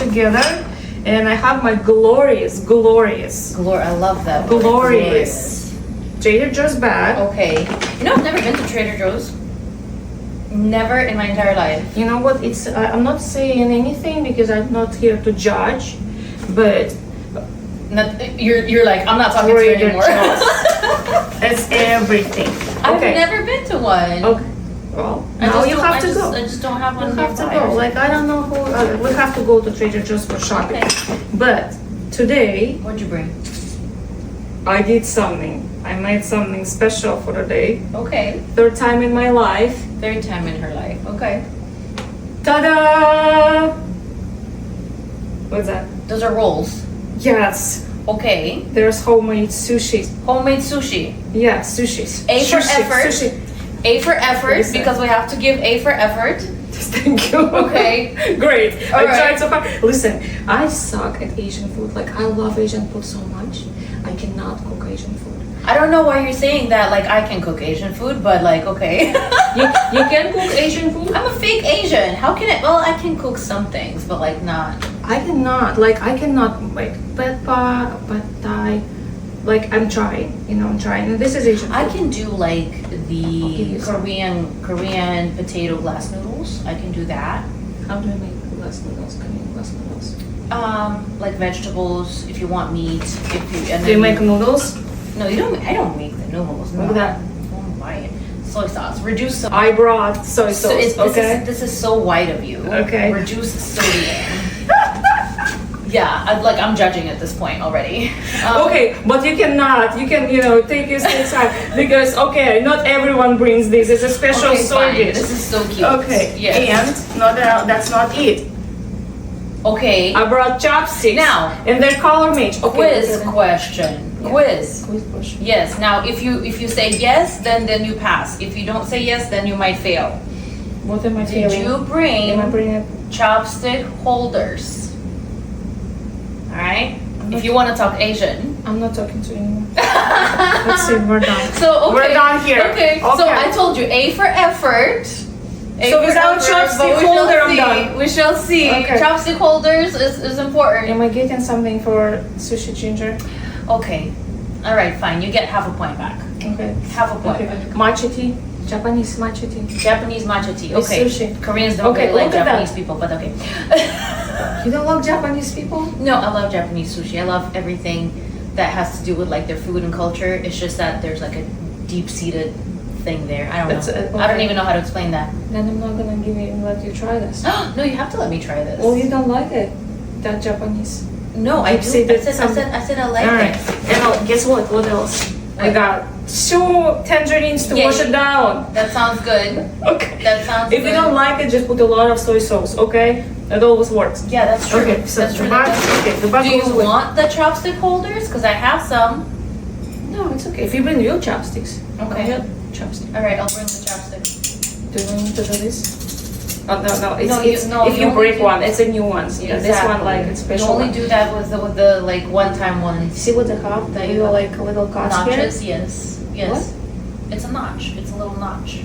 together, and I have my glorious. I love that word. Glorious. Trader Joe's bag. Okay. You know, I've never been to Trader Joe's. Never in my entire life. You know what? It's I'm not saying anything because I'm not here to judge, but You're like, I'm not talking to you anymore. It's everything. I've never been to one. Okay. Well, now you have to go. I just don't have one. You have to go. Like, I don't know who. We have to go to Trader Joe's for shopping. Okay. But today, What'd you bring? I did something. I made something special for the day. Okay. Third time in my life. Third time in her life. Okay. Ta-da! What's that? Those are rolls. Yes. Okay. There's homemade sushi. Homemade sushi. Yeah, sushis. A for Sushi, effort. Sushi. A for effort, Listen. because we have to give A for effort. Thank you. Okay. Great. All I right. tried so hard. Listen, I suck at Asian food. Like, I love Asian food so much. I cannot cook Asian food. I don't know why you're saying that. Like, I can cook Asian food, but like, okay. You can cook Asian food? I'm a fake Asian. How can it? Well, I can cook some things, but like not. I cannot. Like, I cannot make pad thai. Like, I'm trying. I'm trying. And this is Asian food. I can do like the Okay, Korean potato glass noodles. I can do that. How do I make glass noodles? Korean glass noodles. Like vegetables. If you want meat. And Do you make noodles? No, you don't. I don't make the noodles. Look at that. Oh my. Soy sauce. Reduce soy. I brought soy sauce. This is so white of you. Okay. Reduce sodium. Yeah, I'm judging at this point already. Okay, but you cannot. You can, take your time because not everyone brings this. It's a special Okay, soy fine. dish. This is so cute. Okay. Yes. And that's not it. Okay. I brought chopsticks. Now, and they're color match. Okay. Quiz question. Yeah. Quiz. Quiz question. Yes. Now, if you say yes, then you pass. If you don't say yes, then you might fail. What am I Did feeling? you bring Am I bringing chopstick holders? All right. If you want to talk Asian. I'm not talking to anyone. Let's see, we're done. So okay. We're done here. Okay. So I told you A for effort. So without chopstick holder, I'm done. We shall see. Okay. Chopstick holders is important. Am I getting something for sushi ginger? Okay. All right, fine. You get half a point back. Okay. Half a point. Okay. Matcha tea. Japanese matcha tea. Japanese matcha tea. With Okay. sushi. Koreans don't Okay, really like look at Japanese that. people, but okay. You don't love Japanese people? No, I love Japanese sushi. I love everything that has to do with like their food and culture. It's just that there's like a deep-seated thing there. I don't know. Okay. I don't even know how to explain that. Then I'm not gonna let you try this. No, you have to let me try this. Oh, you don't like it? That Japanese? No, I do. See, I said I like Alright. it. And guess what? What else? I What? got 2 tangerines to Yeah, wash it down. That sounds good. Okay. That sounds If good. you don't like it, just put a lot of soy sauce, okay? It always works. Yeah, that's true. Okay, so that's the true. bag, the bag Do you goes with- want the chopstick holders? Because I have some. No, it's okay. If you bring real chopsticks. Okay. Real chopsticks. All right, I'll bring the chopstick. Do we need to do this? Oh, no. No, if you you only break do- one, it's a new one. Yeah, this one like it's You special. only one. do that with the like one-time ones. See what they have? That The you little have. little cuts here. Notches, yes. It's a notch. It's a little notch.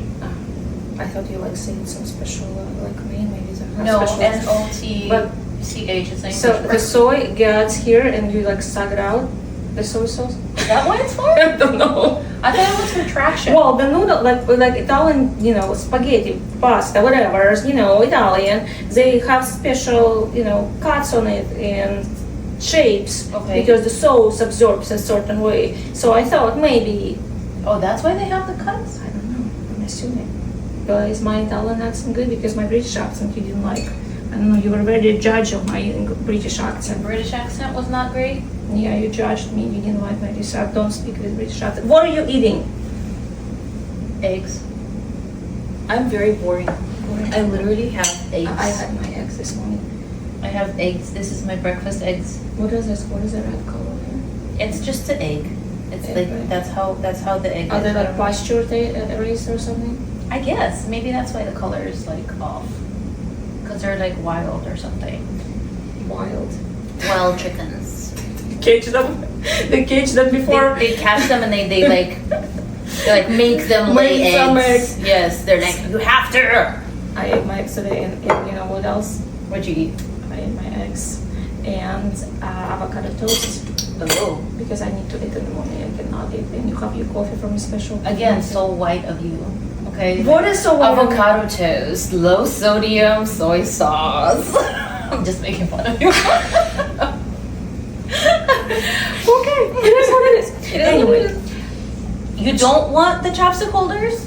I thought you like saying some special like name maybe. No, special. NOT. But CH is like. so the soy gets here and you like suck it out. The soy sauce. Is that what it's for? I don't know. I thought it was for traction. Well, the noodle, like Italian, spaghetti, pasta, whatever, Italian, they have special, cuts on it and shapes Okay. because the sauce absorbs a certain way. So I thought maybe, Oh, that's why they have the cuts. I don't know, I'm assuming. But is my Italian accent good? Because my British accent you didn't like. I don't know, you were very judge of my British The accent. British accent was not great. Yeah, you judged me, you didn't like my British accent. Don't speak with British accent. What are you eating? Eggs. I'm very boring. I literally have eggs. I had my eggs this morning. I have eggs. This is my breakfast eggs. What is this? What is the red color here? It's just an egg. It's Egg, like right? that's how the egg Are is. they like pasture raised or something? I guess maybe that's why the color is like off, because they're like wild or something. Wild. Wild chickens. Cage them. They cage them before. They catch them and they like make them lay Make some eggs. Yes, they're like you have to. I ate my eggs today, and you know what else? What'd you eat? I my eggs and avocado toast Oh, because I need to eat in the morning. I cannot eat. And you have your coffee from a special. again, so white of you. Okay. What is so Avocado toast, low sodium soy sauce. I'm just making fun of you. Okay, it is what it is. Anyway, You don't want the chopstick holders?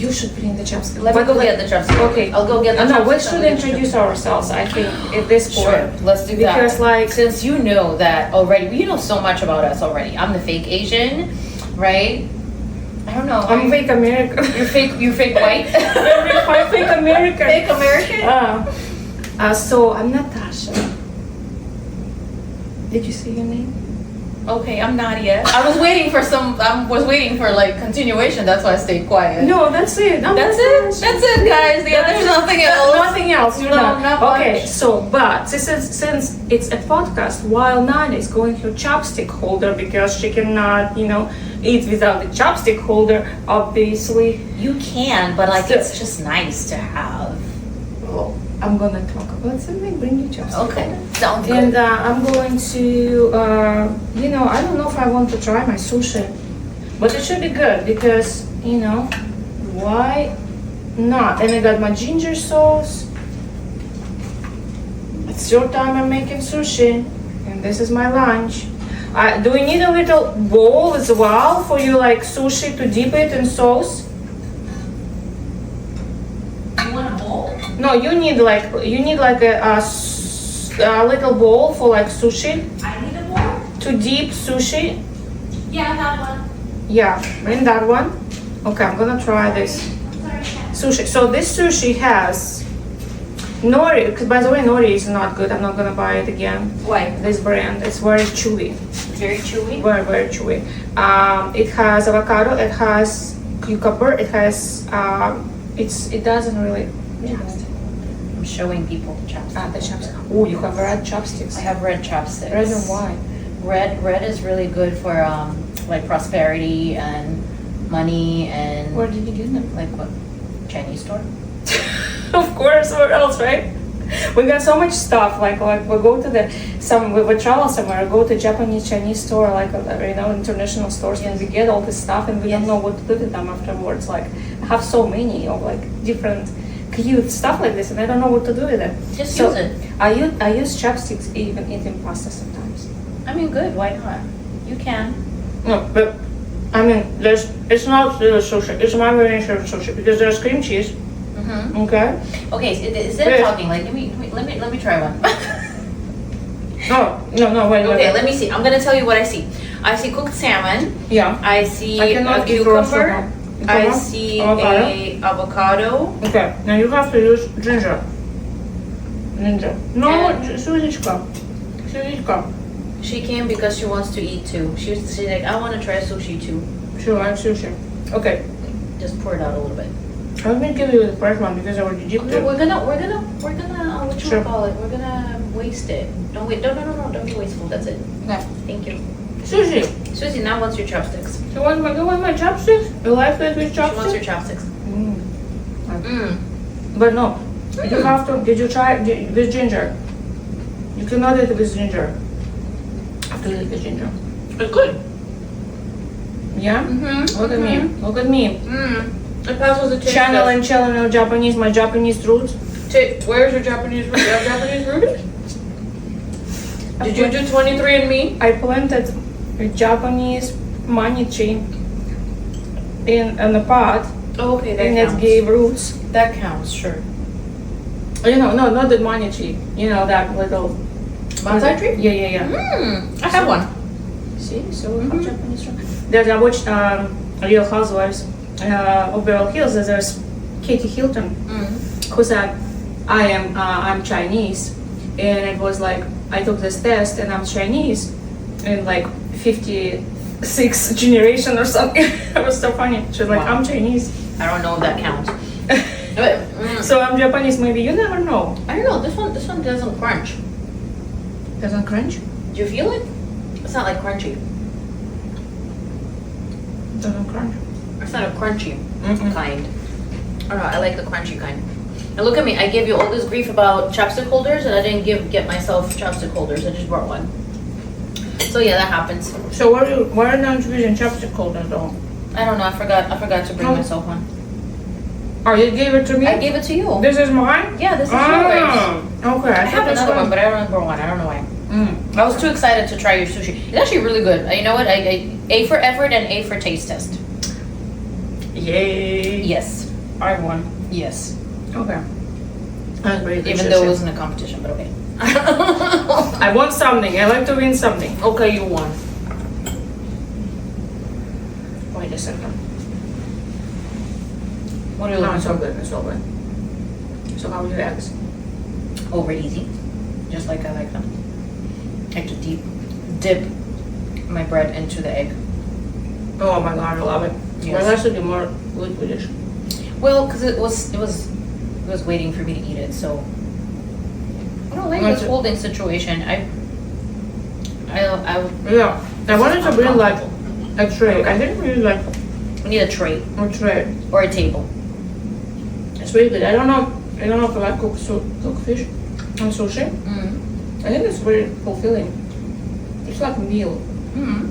you should bring the chopstick. Let me go get the chopstick. Okay. I'll go get the No, we chopsticks. should introduce ourselves, I think, at this point. Sure, let's do that. Because, like, Since you know that already, you know so much about us already. I'm the fake Asian, right? I don't know. I'm fake American. You're fake white? I'm fake American. Fake American? So I'm Natasha. Did you say your name? Okay, I'm Nadia. I was waiting for like continuation. That's why I stayed quiet. No, that's it. Oh That's my it. gosh. That's it, guys. Yeah, there's nothing else. Nothing else. You're No, not. not Okay, much. so but since it's a podcast, while Nadia is going her chopstick holder because she cannot, eat without the chopstick holder, obviously. You can, but like So- it's just nice to have. Well, I'm gonna talk about something. Bring your chopstick. Okay, sounds good. And I'm going to, I don't know if I want to try my sushi, but it should be good because, why not? And I got my ginger sauce. It's your time I'm making sushi, and this is my lunch. Do we need a little bowl as well for you, like sushi, to dip it in sauce? You want a bowl? No, you need like a little bowl for like sushi. I need a bowl? To dip sushi. Yeah, that one. Yeah, bring that one. Okay, I'm gonna try this sushi. So this sushi has nori. 'Cause by the way, nori is not good. I'm not gonna buy it again. Why? This brand, it's very chewy, Very chewy. very very chewy. It has avocado. It has cucumber. It has it doesn't really. I'm showing people the chopsticks. The chopsticks. Oh, you have red chopsticks. I have red chopsticks. Red and white. Red is really good for like prosperity and money and Where did you get them? like what? Chinese store? Of course, where else, right? We got so much stuff. Like we go to we travel somewhere, go to Japanese, Chinese store, like international stores, and we get all this stuff, and we don't know what to do with them afterwards. Like I have so many of like different cute stuff like this, and I don't know what to do with it. Just So use it. I use chopsticks even eating pasta sometimes. I mean, good. Why not? You can. No, but I mean, it's not really sushi. It's my variation of sushi because there's cream cheese. Mm-hmm. Okay. Okay. So instead of Yes. talking, like let me try one. No, wait. Okay. Let me see. I'm gonna tell you what I see. I see cooked salmon. Yeah. I see I cannot a eat raw cucumber. sugar. I see Avocado. a avocado. Okay, now you have to use ginger. Ginger. No, And- Suzichka. She came because she wants to eat too. She's like, I want to try sushi too. She likes sushi. Okay, Just pour it out a little bit. let me give you the fresh one because I already dipped it. We're gonna what you Sure. call it? We're gonna waste it. Don't wait. No. Don't be wasteful. That's it. Okay. Thank you, Sushi. Susie. Now wants your chopsticks. You want my chopsticks? You like that with She wants your chopsticks? chopsticks. Mm. But But no, you have to. Did you try with ginger? You cannot eat it with ginger. You have to eat it with ginger. it's good. Yeah. Look at me. Look at me. It passes the taste Channeling Japanese. My Japanese roots. Where's your Japanese root? You have Japanese root? Did you do 23andMe? I planted a Japanese manichi in a pot, Oh, okay, that and counts. it gave roots. That counts, sure. No, not the manichi. That little Bonsai tree? Yeah. I have one. See, so we have Japanese roots. Then I watched Real Housewives of Beverly Hills. And there's Katie Hilton, who said, I'm Chinese," and it was like I took this test and I'm Chinese, in like 56 generation or something. It was so funny. She was like, Wow. "I'm Chinese." I don't know if that counts. But, So I'm Japanese, maybe you never know. I don't know. This one doesn't crunch. Doesn't crunch? Do you feel it? It's not like crunchy. Doesn't crunch. It's not a crunchy kind. I don't know. I like the crunchy kind. And look at me, I gave you all this grief about chapstick holders, and I didn't get myself chapstick holders. I just brought one. So yeah, that happens. So why aren't you using chapstick holders though? I don't know. I forgot to bring Oh. myself one. Oh, you gave it to me? I gave it to you. This is mine? Yeah, this is yours. Okay. I have another one, but I don't remember one. I don't know why. Mm. I was too excited to try your sushi. It's actually really good. You know what? I A for effort and A for taste test. Yay. Yes. I won. Yes. Okay. That's very Even though it wasn't a competition, but okay. I won something. I like to win something. Okay, you won. Wait a second. What are you No, looking it's all for? good. It's all good. So how are your eggs? Over easy. Just like I like them. I like to dip my bread into the egg. Oh my god, I love it. Yes. But it has to be more liquidish. Well, because it was waiting for me to eat it, so I don't like this holding situation. I Yeah. I wanted to bring like a tray. I think we need like need a tray a tray. or a table. It's really good. I don't know if I like cook fish and sushi. Mm. I think it's very fulfilling. It's like a meal. Mm.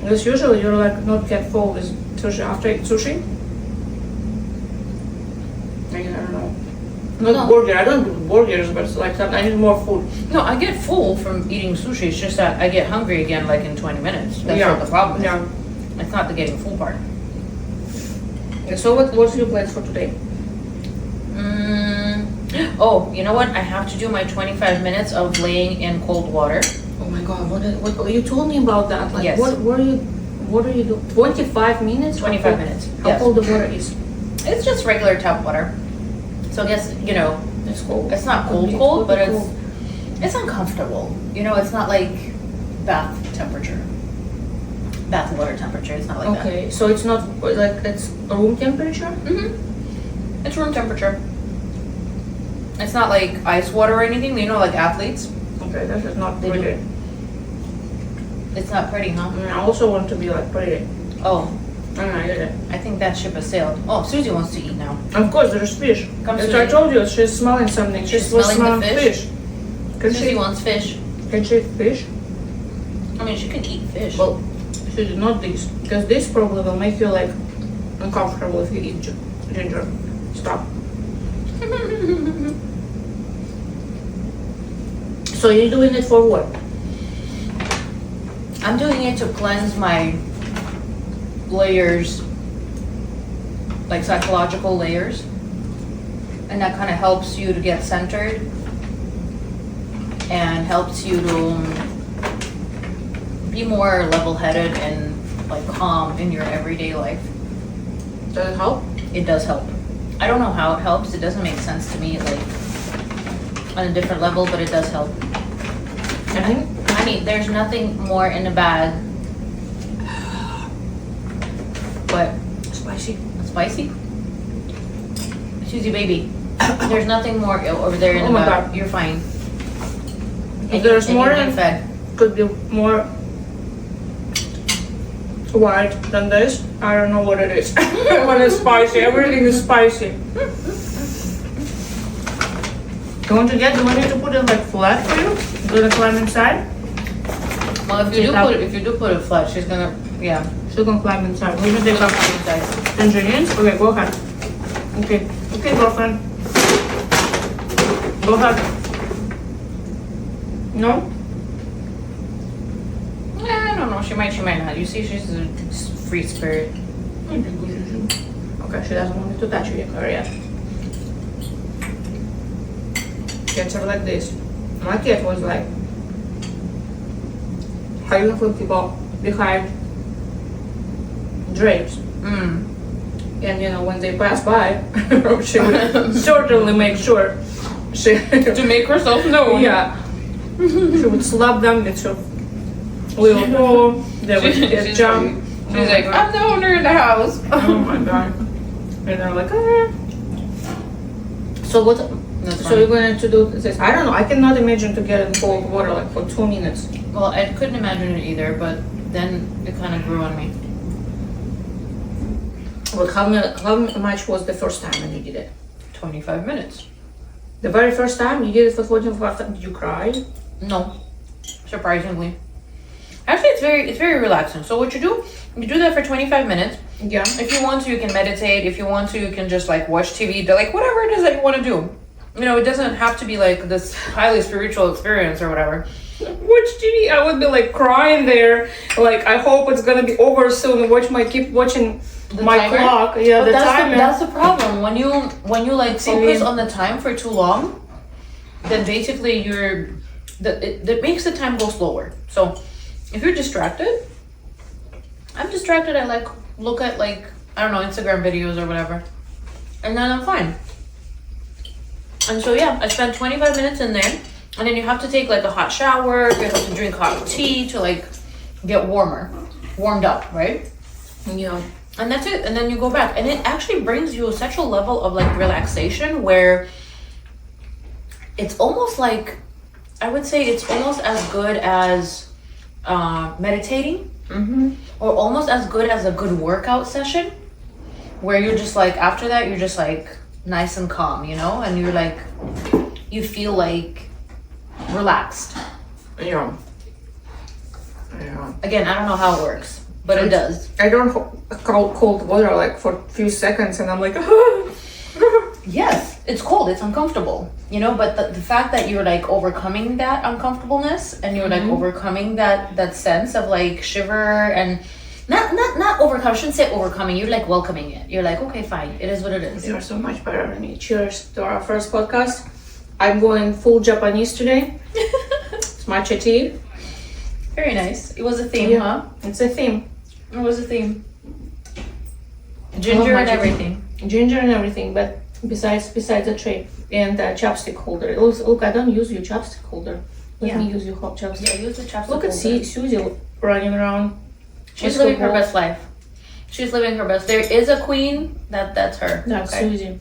Because usually you're like not get full with sushi after eat sushi. I don't know. Not No. burger. I don't do burgers, but it's like I need more food. No, I get full from eating sushi. It's just that I get hungry again like in 20 minutes. That's what the problem is. Yeah. It's not the getting full part. Okay, so what's your plans for today? Oh, you know what? I have to do my 25 minutes of laying in cold water. Oh my god, what you told me about that? Like Yes. what are you doing? 25 minutes? 25 minutes. How Yes. cold the water is? It's just regular tap water. So I guess, you know, It's cold. it's not cold, Okay, cold, but cold. it's uncomfortable. You know, it's not like bath temperature. Bath water temperature. It's not like that. Okay, so it's not like it's room temperature? Mm-hmm. It's room temperature. It's not like ice water or anything. You know, like athletes. Okay, that is not They do. pretty. It's not pretty, huh? I also want to be like pretty. Oh, I get it. I think that ship has sailed. Oh, Susie wants to eat now. Of course, there's fish. Come, As Susie. I told you, she's smelling something. She's was smelling the fish? Can Susie she? wants fish. Can she eat fish? I mean, she can eat fish. Well, she did not this, because this probably will make you like uncomfortable if you eat ginger. Stop. So you're doing it for what? I'm doing it to cleanse my layers, like psychological layers. And that kind of helps you to get centered and helps you to be more level-headed and like calm in your everyday life. Does it help? It does help. I don't know how it helps. It doesn't make sense to me, like on a different level, but it does help. And I mean, there's nothing more in the bag. But spicy. spicy? Susie, baby. There's nothing more over there in Oh the my bag. God. You're fine. If there's more than in fed. could be more white than this. I don't know what it is. When it's spicy, everything is spicy. You want me to put it like flat for you? Gonna climb inside? Well, if you do put it flat, she's gonna, yeah. She can climb inside. We're gonna take She'll off climb inside. tangerines. Okay, go ahead. Okay, girlfriend. Go ahead. No? I don't know. She might not. You see, she's a free spirit. Okay, she doesn't want me to touch her yet. Cats are like this. My cat was like hiding from people behind drapes. And you know, when they pass by, she would certainly make sure To make herself known. yeah, she would slap them with her little paw. They would get jump. She's like, I'm the owner of the house. Oh my god. And they're like, ah. So what? That's So funny. you're going to do this? I don't know. I cannot imagine to get in cold water like for 2 minutes. Well, I couldn't imagine it either, but then it kind of grew on me. Well, how much was the first time when you did it? 25 minutes. The very first time you did it for 45 minutes, did you cry? No, surprisingly. Actually, it's very relaxing. So what you do that for 25 minutes. Yeah. If you want to, you can meditate. If you want to, you can just like watch TV. Like whatever it is that you want to do. You know, it doesn't have to be like this highly spiritual experience or whatever. Watch TV. I would be like crying there. Like I hope it's gonna be over soon. Keep watching my timer? clock. Yeah, But the timer. that's the problem. When you like focus on the time for too long, then basically it makes the time go slower. So if you're distracted, I'm distracted. I like look at like I don't know Instagram videos or whatever, and then I'm fine. And so yeah, I spent 25 minutes in there, and then you have to take like a hot shower. You have to drink hot tea to like get warmed up, right? Yeah. And that's it. And then you go back, and it actually brings you such a level of like relaxation where it's almost like I would say it's almost as good as meditating, or almost as good as a good workout session, where you're just like after that you're just like nice and calm, you know, and you're like you feel like relaxed. Yeah. Again, I don't know how it works, but it does. I don't cold water like for a few seconds, and I'm like. Yes, it's cold, it's uncomfortable, you know, but the fact that you're like overcoming that uncomfortableness and you're like overcoming that sense of like shiver and not overcome, I shouldn't say overcoming, you're like welcoming it. You're like, okay, fine, it is what it is. You're so much better than me. Cheers to our first podcast. I'm going full Japanese today. It's matcha tea. Very nice. It was a theme, huh? It's a theme. It was a theme. Ginger and everything. Ginger and everything, but besides the tray and the chopstick holder. Look, I don't use your chopstick holder. Let me use your chopstick. Yeah, use the chopstick Look at holder. Susie running around. She's living her best life. She's living her best. There is a queen. That's her. That's Susie.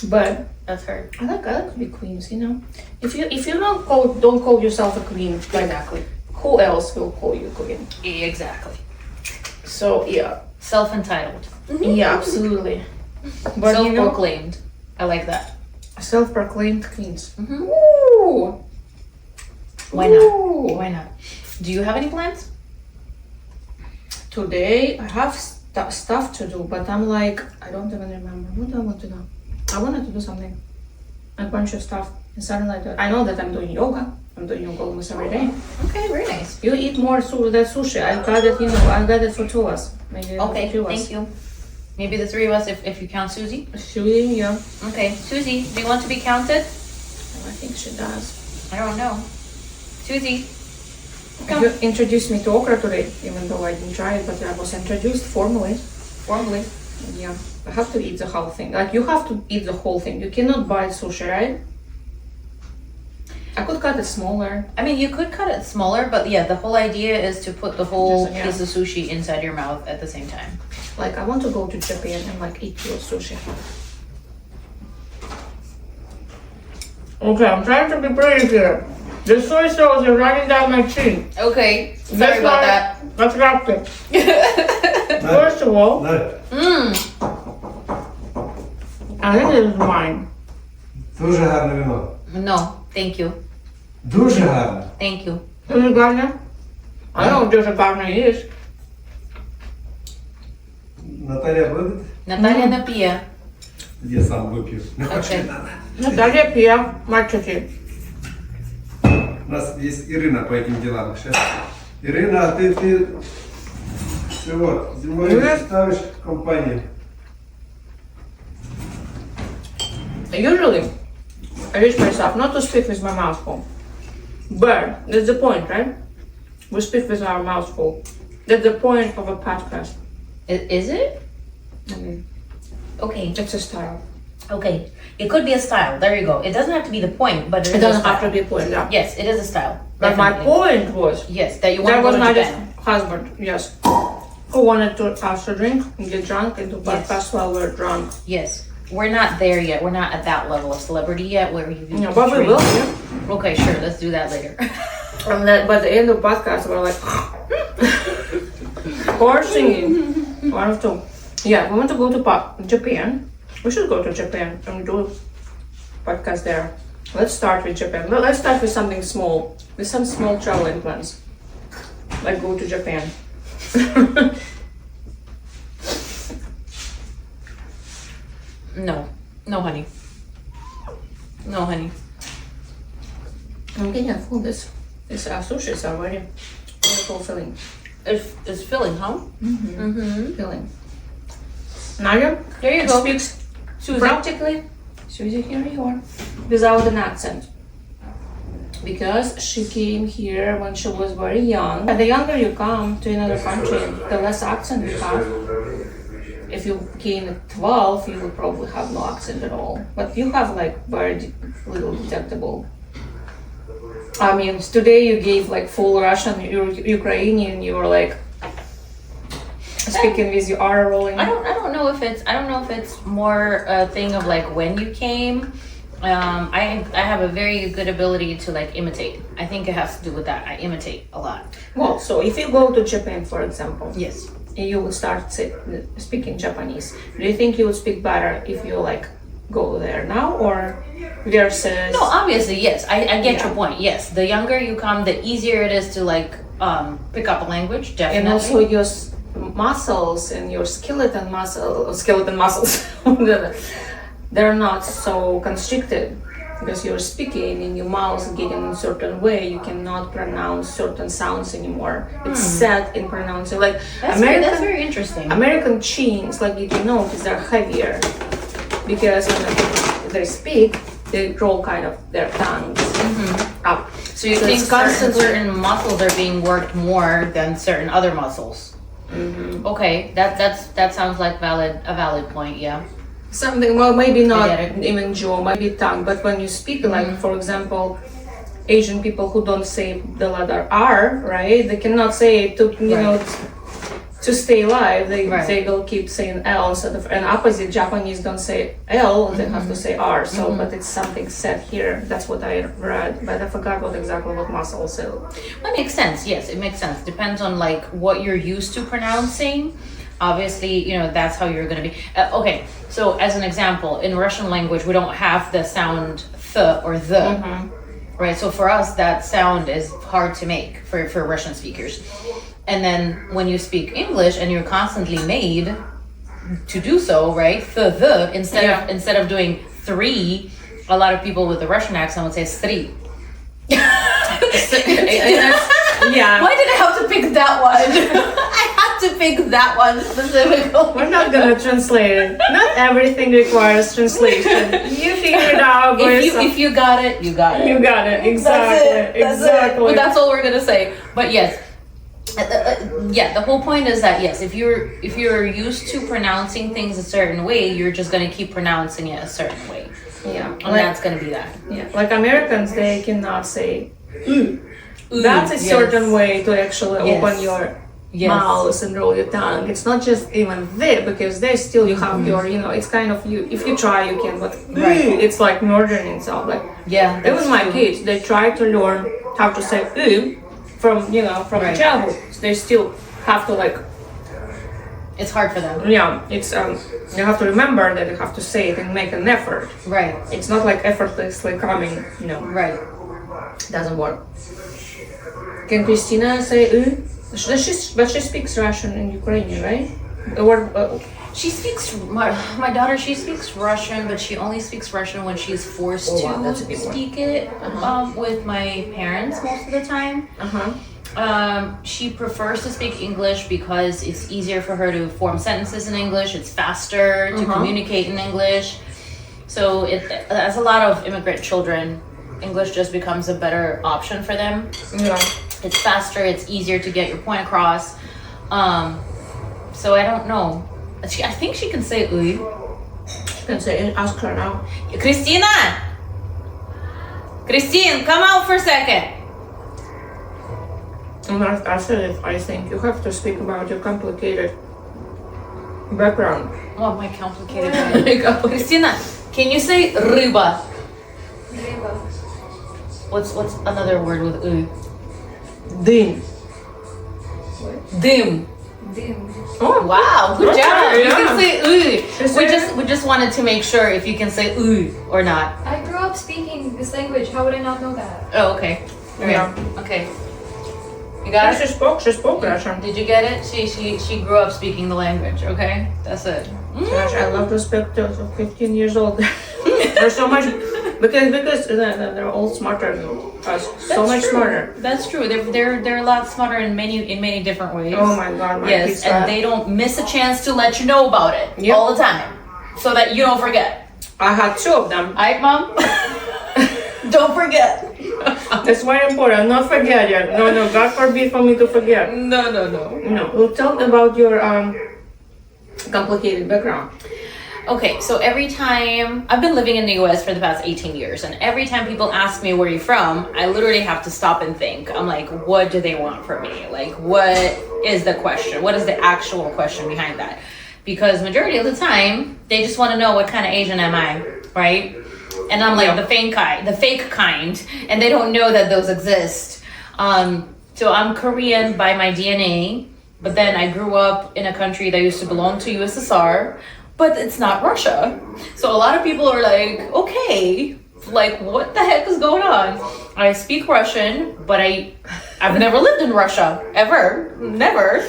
But that's her. I like to be queens. You know, if you don't call yourself a queen, like Exactly. Who else will call you queen? Exactly. So yeah, Self-entitled. yeah, absolutely. But Self-proclaimed. I like that. Self-proclaimed queens. Ooh. Why not? Ooh. Why not? Do you have any plans? Today I have stuff to do, but I'm like, I don't even remember. What do I want to do? I wanted to do something. A bunch of stuff. And suddenly I know that I'm doing yoga. I'm doing yoga almost every day. Okay, very nice. You eat more that sushi. I got it, I got it for 2 of us. Maybe Okay, for 2 of us. thank you. Maybe the 3 of us if you count Susie. Susie, yeah. Okay, Susie, do you want to be counted? I think she does. I don't know. Susie. You introduced me to okra today, even though I didn't try it, but I was introduced formally. Formally. Yeah. I have to eat the whole thing. Like, you have to eat the whole thing. You cannot buy sushi, right? I could cut it smaller. I mean, you could cut it smaller, but yeah, the whole idea is to put the whole Yeah. piece of sushi inside your mouth at the same time. Like, I want to go to Japan and like eat pure sushi. Okay, I'm trying to be brave here. The soy sauce is running down my chin. Okay, sorry about that. Let's wrap it. First of all, I think this is mine. Дуже гарне вино. No, thank you. Дуже гарне. Thank you. Is it garner? I know what there's a garner is. Наталья будет? Наталья напия. Я сам выпью. Окей. Наталья пьет матча tea. У нас есть Ирина по этим делам. Сейчас. Ирина, ты вот, зимой Ирина? ставишь компанию. Usually, I teach myself not to speak with my mouth full. But that's the point, right? We speak with our mouth full. That's the point of a podcast. Is it? Okay. It's a style. Okay. It could be a style. There you go. It doesn't have to be the point, but It doesn't have to be a point, yeah. Yes, it is a style. But my Definitely. point was, Yes, that you want that to go was to my Japan. husband, yes, who wanted to us to drink and get drunk and to Yes. podcast while we're drunk. Yes. We're not there yet. We're not at that level of celebrity yet where you Yeah, but we drink. will, yeah. Okay, sure. Let's do that later. And that, by the end of the podcast, we're like, or singing, one of two. Yeah, we want to go to Japan. We should go to Japan and do podcast there. Let's start with Japan. Let's start with something small, with some small traveling plans, like go to Japan. No, honey. No, honey. I'm getting full. This sushi is already very fulfilling. It's filling, huh? Filling. Nadia, There you go. speaks Susie. practically. Susie, here you are, without an accent. Because she came here when she was very young. And the younger you come to another country, the less accent you have. If you came at 12, you will probably have no accent at all. But you have like very little detectable. I mean, today you gave like full Russian, Ukrainian. You were like speaking with your R rolling. I don't know if it's more a thing of like when you came. I have a very good ability to like imitate. I think it has to do with that. I imitate a lot. Well, so if you go to Japan, for example, Yes. you will start speaking Japanese. Do you think you would speak better if you like go there now or versus? No, obviously, yes. I get Yeah. your point. Yes, the younger you come, the easier it is to like pick up a language. Definitely. And also your muscles and your skeleton muscles, they're not so constricted because you're speaking and your mouth is getting in a certain way. You cannot pronounce certain sounds anymore. It's set in pronouncing. Like that's very interesting. American chins, like you can notice, they're heavier because when they speak, they roll kind of their tongues up. So you think certain muscles are being worked more than certain other muscles? Okay, that sounds like a valid point. Yeah. Something, well, maybe not get it. even jaw, maybe tongue, but when you speak, like for example, Asian people who don't say the letter R, right? They cannot say it to to stay alive. They will keep saying L instead of, and opposite, Japanese don't say L, they have to say R. So, but it's something said here. That's what I read, but I forgot exactly what muscle. So That makes sense. Yes, it makes sense. Depends on like what you're used to pronouncing. Obviously, that's how you're going to be. Okay, so as an example, in Russian language, we don't have the sound th or the, right? So for us, that sound is hard to make for Russian speakers. And then when you speak English and you're constantly made to do so, right? The instead of doing three, a lot of people with the Russian accent would say sri. yeah, Why did I have to pick that one? I had to pick that one specifically. we're not gonna translate it. Not everything requires translation. You figure it out by yourself. If you got it, you got it. You got it, exactly. Exactly. Well, that's all we're gonna say. But yes, the whole point is that yes, if you're used to pronouncing things a certain way, you're just gonna keep pronouncing it a certain way, Yeah, and that's gonna be that. yeah. Like Americans, they cannot say that's a certain way to actually open your mouth and roll your tongue. It's not just even there because they still you have your it's kind of you. If you try, you can, but it's like murdering itself. Like even my kids, they try to learn how to say from childhood. So they still have to like. It's hard for them. Yeah, it's you have to remember that you have to say it and make an effort. Right. It's not like effortlessly coming. Right. Doesn't work. Can Christina say but she speaks Russian and Ukrainian, right? Or She speaks, my daughter, she speaks Russian, but she only speaks Russian when she's forced that's a to big one. speak it with my parents most of the time. She prefers to speak English because it's easier for her to form sentences in English. It's faster to communicate in English. So as a lot of immigrant children, English just becomes a better option for them. Yeah. It's faster, it's easier to get your point across. So I don't know. I think she can say uy. She can say it. Ask her now. Christina! Christine, come out for a second. And after it, I think you have to speak about your complicated background. Oh, my complicated. Christina, can you say ryba? Ryba. What's another word with uy? Dym. Dim. Oh, Wow, good Okay, job. You yeah. can say Just we say just wanted to make sure if you can say or not. I grew up speaking this language. How would I not know that? Oh, okay. Yeah. Okay. You got it? She spoke Russian. Did you get it? She grew up speaking the language. Okay, that's it. Gosh, I love to speak to 15 years old. They're so much because they're all smarter than us. So much smarter. That's true. They're a lot smarter in many different ways. Oh my god, my Yes, pizza. and they don't miss a chance to let you know about it Yep. all the time, so that you don't forget. I had 2 of them. Alright, mom. Don't forget. That's very important. Not forget it. No, God forbid for me to forget. No. No. We'll tell about your complicated background. Okay, so every time I've been living in the US for the past 18 years, and every time people ask me where you're from, I literally have to stop and think. I'm like, what do they want from me? Like, what is the question? What is the actual question behind that? Because majority of the time, they just want to know what kind of Asian am I, right? And I'm like the fake kind, and they don't know that those exist. So I'm Korean by my DNA, but then I grew up in a country that used to belong to USSR, but it's not Russia. So a lot of people are like, okay, like what the heck is going on? I speak Russian, but I've never lived in Russia, ever, never.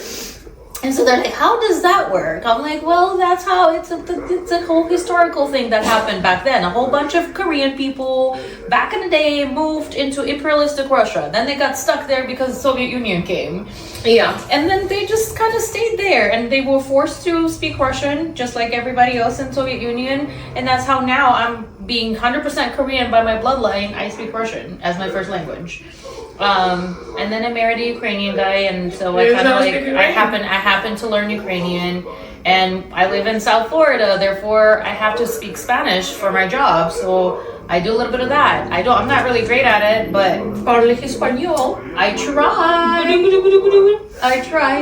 And so they're like, how does that work? I'm like, well, that's how it's a whole historical thing that happened back then. A whole bunch of Korean people back in the day moved into imperialistic Russia. Then they got stuck there because the Soviet Union came. Yeah. And then they just kind of stayed there, and they were forced to speak Russian just like everybody else in Soviet Union. And that's how now I'm being 100% Korean by my bloodline. I speak Russian as my first language. And then I married a Ukrainian guy, and so I kind of like I happen to learn Ukrainian, and I live in South Florida, therefore I have to speak Spanish for my job. So I do a little bit of that. I'm not really great at it, but Parle español. I try.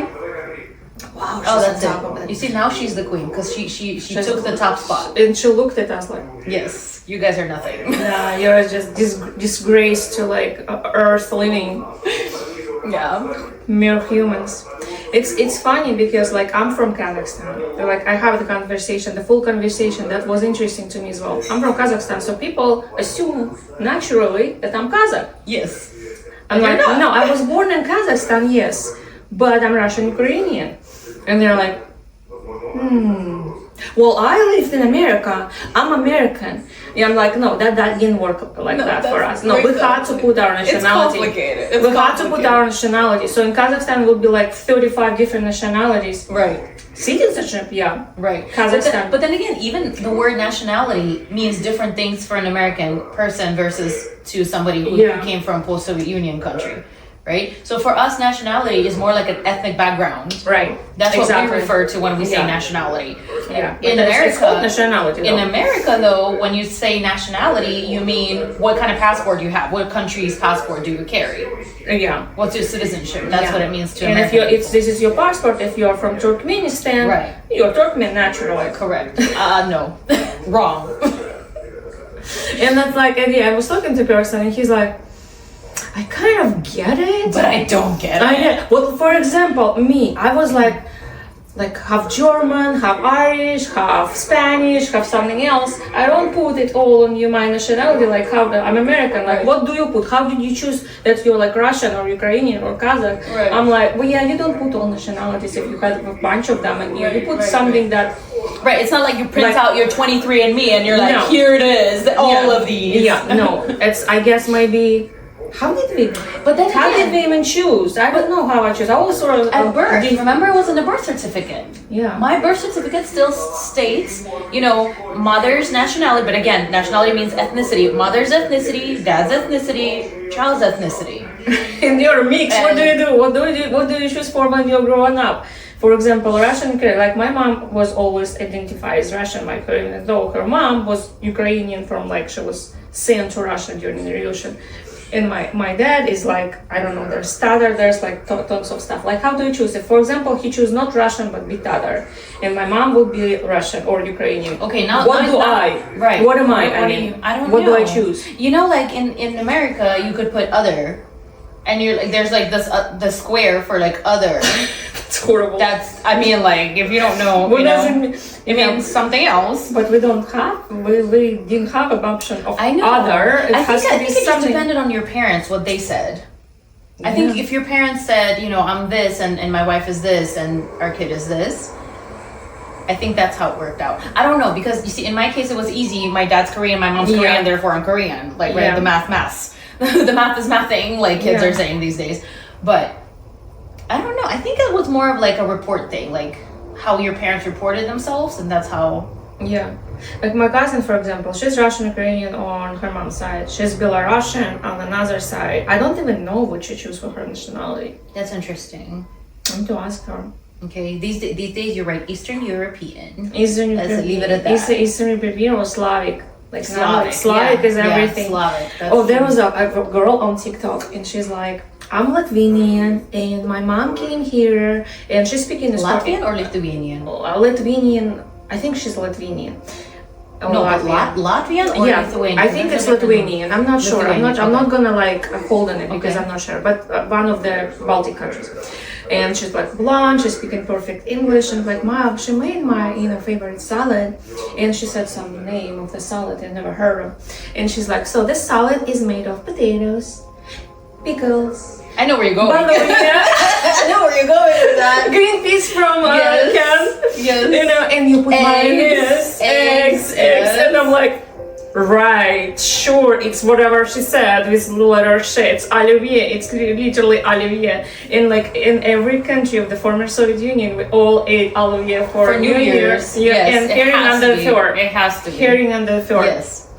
Wow, Oh, that's it. You see, now she's the queen because she took the top spot. And she looked at us like, Yes, you guys are nothing. nah, you're just disgrace to like Earth living Yeah. mere humans. It's funny because like I'm from Kazakhstan. Like I have the full conversation that was interesting to me as well. I'm from Kazakhstan, so people assume naturally that I'm Kazakh. Yes. I'm like, You're not. no, I was born in Kazakhstan, yes, but I'm Russian Ukrainian. And they're like, well, I lived in America. I'm American. Yeah, I'm like, no, that didn't work like that for us. No, we had to put our nationality. complicated. We had to put our nationality. So in Kazakhstan, it would be like 35 different nationalities. Right. Citizenship, yeah. Right. Kazakhstan. But then again, even the word nationality means different things for an American person versus to somebody who came from post-Soviet Union country. Right? So for us, nationality is more like an ethnic background. Right. That's exactly what we refer to when we say Yeah. nationality. Yeah. In But America, it's called nationality. In though. America, though, when you say nationality, you mean what kind of passport you have. What country's passport do you carry? Yeah. What's your citizenship? That's Yeah. what it means to And American. if this is your passport, if you're from Turkmenistan, Right. you're Turkmen naturally. Correct. No. Wrong. And that's like, and yeah, I was talking to a person, and he's like, I kind of get it, But I don't get it. I get. Well, for example, me, I was like half German, half Irish, half Spanish, half something else. I don't put it all on you, my nationality, like I'm American. Like, what do you put? How did you choose that you're like Russian or Ukrainian or Kazakh? Right. I'm like, well, yeah, you don't put all nationalities if you have a bunch of them, and you put something that. Right, it's not like you print Like- out your 23andMe and you're like, No. here it is, all of these. Yeah, no, it's I guess maybe. How did we? But then how again- did we even choose? I don't know how I choose. I was sort of At birth, remember it was in the birth certificate. Yeah. My birth certificate still states, mother's nationality, but again, nationality means ethnicity. Mother's ethnicity, dad's ethnicity, child's ethnicity. In your mix, what do you do? What do you choose for when you're growing up? For example, Russian, like my mom was always identified as Russian, my Korean, though her mom was Ukrainian from like she was sent to Russia during the revolution. And my dad is like, I don't know, there's Tatar, there's like tons of stuff. Like, how do you choose? If, for example, he choose not Russian but be Tatar, and my mom would be Russian or Ukrainian. Okay, now what do I? Right. What am I? What do you? I don't what know. do I choose? Like in America, you could put other, and you're like, there's like this the square for like other. It's horrible. That's, I mean, like, if you don't know, What you does it know, mean? it means something else. But we don't have, we didn't have an option of I know. other. It I has think to be it just something. depended on your parents, what they said. I think if your parents said, you know, I'm this and my wife is this and our kid is this, I think that's how it worked out. I don't know, because you see, in my case, it was easy. My dad's Korean, my mom's Korean, therefore I'm Korean. Like, right, the math. The math is mathing, like kids are saying these days. But I don't know. I think it was more of like a report thing, like how your parents reported themselves, and that's how. Yeah. Like my cousin, for example, she's Russian Ukrainian on her mom's side. She's Belarusian on another side. I don't even know what she chose for her nationality. That's interesting. I need to ask her. Okay, these days you're right. Eastern European. Eastern Let's European. leave it at that. Eastern European or Slavic. Like Slavic. Slavic is everything. Slavic. Oh, there was a girl on TikTok, and she's like, I'm Latvian, and my mom came here, and she's speaking Latvian or Lithuanian? Lithuanian. I think she's Lithuanian. No, Latvian or Lithuanian? I think it's Lithuanian. I'm not sure. I'm not gonna like hold on it because Okay. I'm not sure. But one of the Baltic countries. And she's like blonde. She's speaking perfect English. And like, Mom, she made my favorite salad. And she said some name of the salad I never heard of. And she's like, so this salad is made of potatoes, pickles. I know where you're going. I know where you're going with that. Green peas from can. Yes. And you put mayonnaise, eggs, yes. and I'm like, right, sure, it's whatever she said with letter Sh. It's olivier. It's literally olivier. And like in every country of the former Soviet Union, we all ate olivier for New Year's. Yeah, Yes, and herring under the Thor. It has to be. Herring under the Thor. Yes,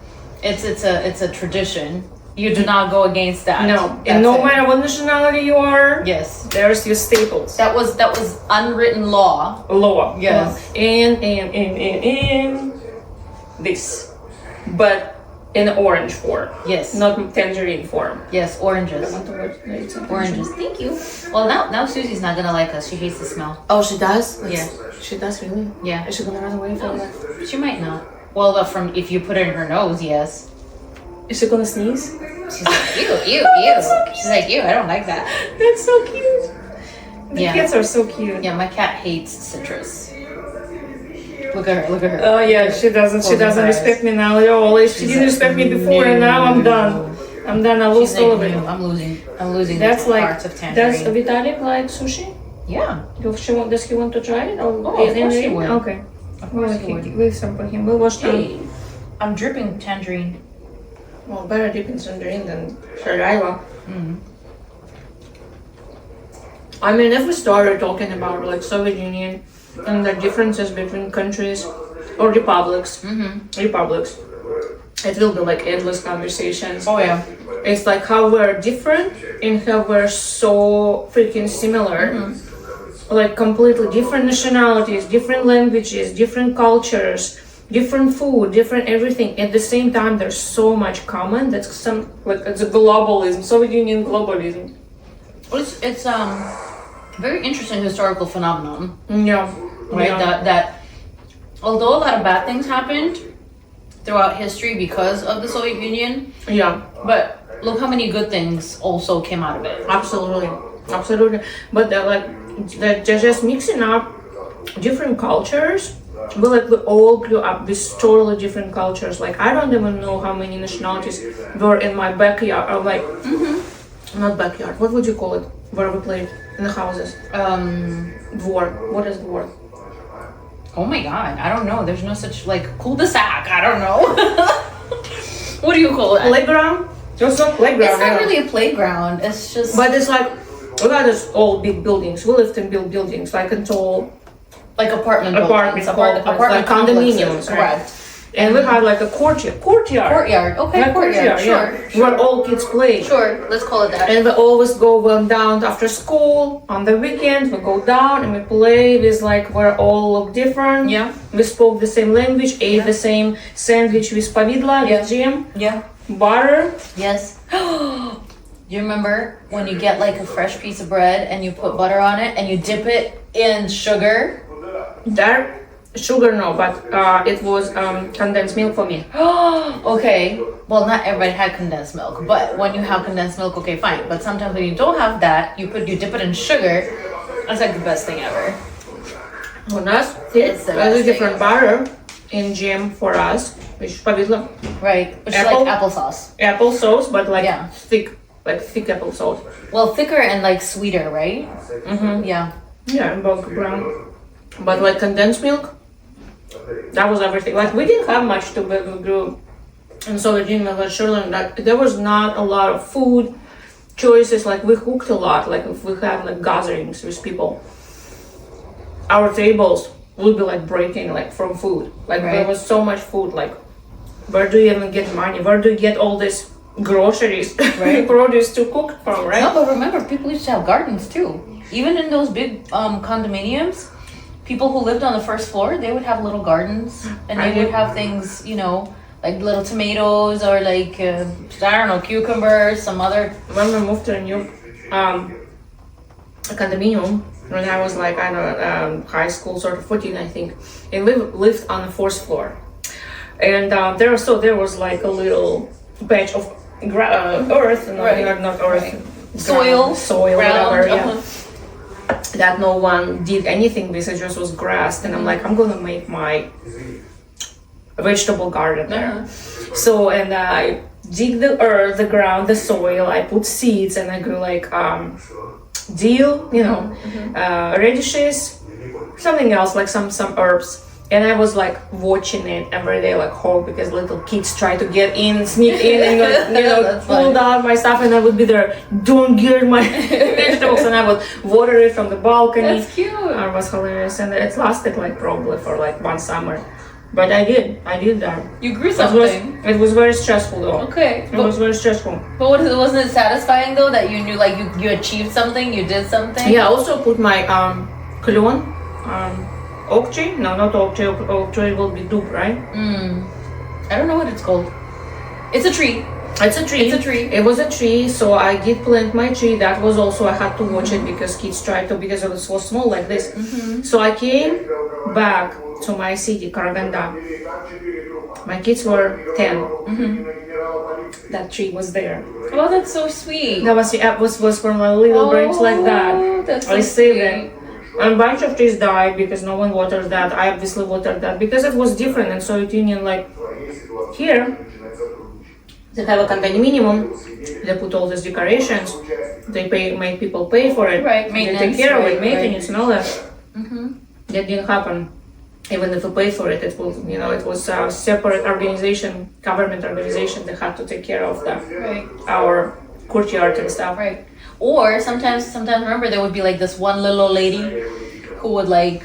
it's a tradition. You do not go against that. No, and no matter what nationality you are, yes, there's your staples. that was unwritten law. Law. Yes. And this, but in orange form. Yes. Not tangerine form. Yes, oranges. Oranges. Thank you. Well, now Susie's not gonna like us. She hates the smell. Oh, she does? Yeah. She does, really? Yeah. Is she gonna run away from that? She might not. Well, from if you put it in her nose, yes. Is she gonna sneeze? She's like, ew. She's like, ew, I don't like that. That's so cute. The Yeah. kids are so cute. Yeah, my cat hates citrus. Look at her. Oh yeah, she doesn't respect me now at all. She didn't respect me before, and now I'm done. I lost all of it. I'm losing That's the like, parts of tangerine. does Vitalik like sushi? Yeah. Does he want to try it? Oh, of course he would. Okay. Of course he would. Leave some for him. We'll wash them. Hey, I'm dripping tangerine. Well, better dip in tangerine than saliva. I mean, if we started talking about like Soviet Union and the differences between countries or republics, it will be like endless conversations. Oh yeah. It's like how we're different and how we're so freaking similar. Like completely different nationalities, different languages, different cultures, different food, different everything. At the same time, there's so much common. That's it's a globalism, Soviet Union globalism. Well, it's very interesting historical phenomenon. Yeah. Right. Yeah. That although a lot of bad things happened throughout history because of the Soviet Union, Yeah. but look how many good things also came out of it. Absolutely. But they're just mixing up different cultures. We all grew up with totally different cultures. Like I don't even know how many nationalities were in my backyard, or like not backyard. What would you call it? Where we played in the houses. Dvor. What is dvor? Oh my god, I don't know. There's no such like cul-de-sac. I don't know. What do you call it? Playground. Just not playground. It's not really a playground. It's just. But it's like we got this all big buildings. We lived in big buildings, like in tall. Like apartment Apartments, like condominiums, right? Correct. And we had like a courtyard. Courtyard. Okay, Like courtyard. yeah. Sure. Where all kids play. Sure. Let's call it that. And we always went down after school on the weekend. We go down and we play with like where all look different. Yeah. We spoke the same language, ate the same sandwich with pavidla, with jam, Yeah. butter. Yes. Do you remember when you get like a fresh piece of bread and you put butter on it and you dip it in sugar? That sugar no, but it was condensed milk for me. Okay. Well, not everybody had condensed milk, but when you have condensed milk, okay, fine. But sometimes when you don't have that, you dip it in sugar, That's like the best thing ever. У нас It's the there's a best different butter in gym for us, which повидло. Right. Which is Apple? like applesauce. Apple sauce, but like Yeah. thick apple sauce. Well, thicker and like sweeter, right? Mm-hmm. Yeah. Yeah, and milk brown. But like condensed milk, that was everything. Like we didn't have much to grow in Soviet Union, like Sherland. Like there was not a lot of food choices. Like we cooked a lot. Like if we had like gatherings with people, our tables would be like breaking like from food. Like there Right. was so much food. Like where do you even get money? Where do you get all this groceries, Right. produce to cook from? Right? No, but remember, people used to have gardens too. Even in those big condominiums, people who lived on the first floor, they would have little gardens, and they would have things, you know, like little tomatoes or like I don't know, cucumbers, some other. When we moved to a new condominium, when I was like, I don't know, high school, sort of 14, I think, and we lived on the fourth floor. And there was like a little patch of earth, no, Right. not earth, Right. Soil, ground, ground, whatever, yeah. uh-huh. That no one did anything with, it just was grass. And I'm like, I'm gonna make my vegetable garden there. Uh-huh. So, and I dig the earth, the ground, the soil, I put seeds, and I grew like dill, you know, radishes, something else, like some herbs. And I was like watching it every day, like hope, because little kids try to get in, sneak in, and like, you know, That's pulled funny. out my stuff, and I would be there, don't get my vegetables, and I would water it from the balcony. That's cute. It was hilarious, and it lasted like probably for like one summer, but I did that. You grew It something. was very stressful though. Okay. It was very stressful. But wasn't it satisfying though that you knew like you achieved something, you did something? Yeah, I also put my clone, oak tree. No, not oak tree. Oak tree will be dub, right? I don't know what it's called. It's a tree. It's a tree. It's a tree. It was a tree, so I did plant my tree. That was also, I had to watch it because kids tried to, because it was so small like this. So I came back to my city, Karaganda. My kids were 10. That tree was there. Oh, that's so sweet. That was from a little branch like that. That's so I saved sweet. it. And a bunch of trees died because no one watered that. I obviously watered that because it was different in Soviet Union. Like here, they have a condominium. They put all these decorations. They make people pay for it. Right, They take maintenance, care of right, it, maintenance, and all that. Mm-hmm. That didn't happen. Even if we paid for it, it was, you know, it was a separate organization, government organization. They had to take care of that, Right. our courtyard and stuff. Right. Or sometimes remember there would be like this one little lady who would like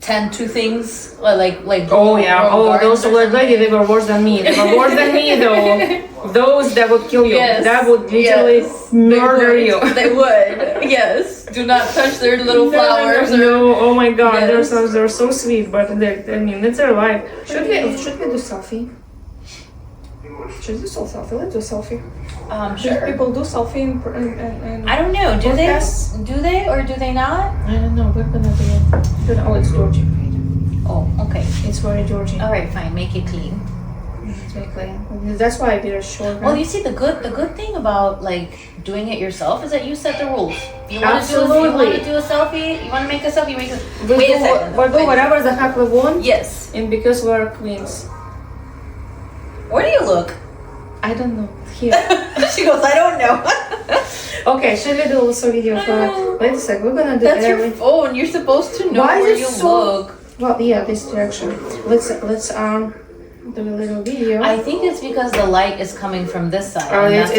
tend to things like Oh yeah, grow oh those gardens or old lady, they were worse than me. They were worse than me though. Those that would kill you. Yes. That would literally Yes. murder They you. would. They would. Yes. Do not touch their little flowers. No, oh my god, Yes. they're so sweet, but I mean it's their life. Should we do selfie? Should we do selfie? Let's do selfie. Should Sure. people do selfie and I don't know. Do Podcasts? they? Do they or do they not? I don't know, we're gonna do it. Oh, it's Georgie. Oh, okay. It's very Georgie. All right, fine. Make it clean. Exactly. That's why I did a short. Well, you see, the good thing about like doing it yourself is that you set the rules. You want to Absolutely. do a selfie. You want to make a selfie. Make a. We Wait a do, second. we do whatever the heck we want, Yes. and because we're queens. Where do you look? I don't know. Here. She goes, I don't know. Okay, should we do also video for? Wait a sec, we're gonna do That's your every. phone. You're supposed to know Why is where it you so- look. Well, yeah, this direction. Let's do a little video. I think it's because the light is coming from this side. Oh, and it's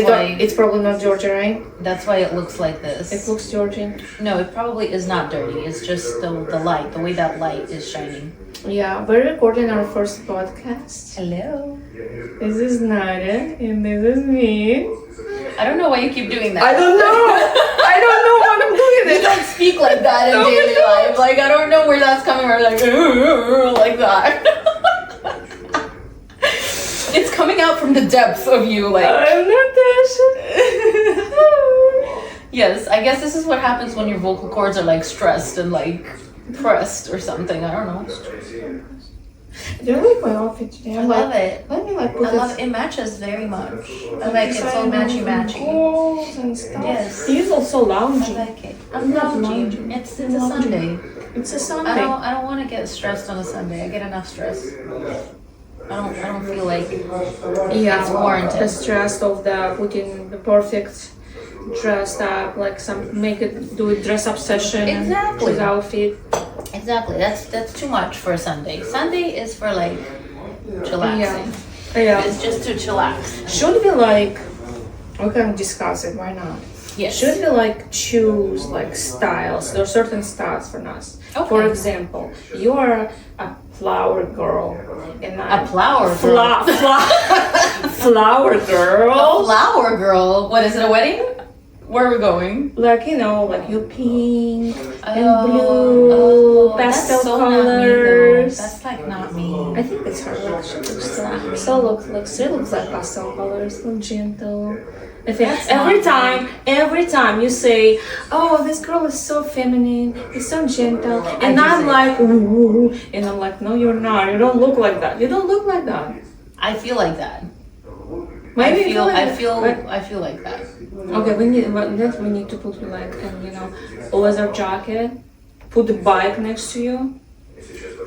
it's probably not Georgia, right? that's why it looks like this. It looks Georgian. No, it probably is not dirty. It's just the light, the way that light is shining. Yeah, we're recording our first podcast. Hello. This is Nadia, and this is me. I don't know why you keep doing that. I don't know. I don't know what I'm doing. You don't speak like that in No, daily no. life. Like, I don't know where that's coming from. Like that. It's coming out from the depths of you. Like, I'm Natasha. yes, I guess this is what happens when your vocal cords are like stressed and like pressed or something. I don't know. Do you like my outfit today? I love it. Let me like I put love it matches very much. I like it so matchy. Goals and stuff. Yes. He's also I loungy. like it. I'm loungy. It's a Sunday. It's a Sunday. I don't want to get stressed on a Sunday. I get enough stress. I don't feel like it's warranted. The stress of the putting the perfect dressed up, like do a dress up session. Exactly. With outfit. Exactly. That's too much for a Sunday. Sunday is for like chillaxing. Yeah. It's just to chillax. Should we can discuss it, why not? Yes. Should we like choose like styles? There are certain styles for us. Okay. For example, you are a flower girl and A flower girl. Flower girl. A flower girl. What is it? A wedding? Where are we going? Like like you pink and Oh, blue, pastel that's so not me, though. colors. That's like not me. I think it's her. Like she looks not me. she looks like pastel colors, so gentle. I think That's every time you say, "Oh, this girl is so feminine, it's so gentle," and do I'm say like, "Ooh," and I'm like, "No, you're not. You don't look like that. You don't look like that." I feel like that. Maybe I feel like that. Okay, we need to put like a leather jacket. Put the bike next to you.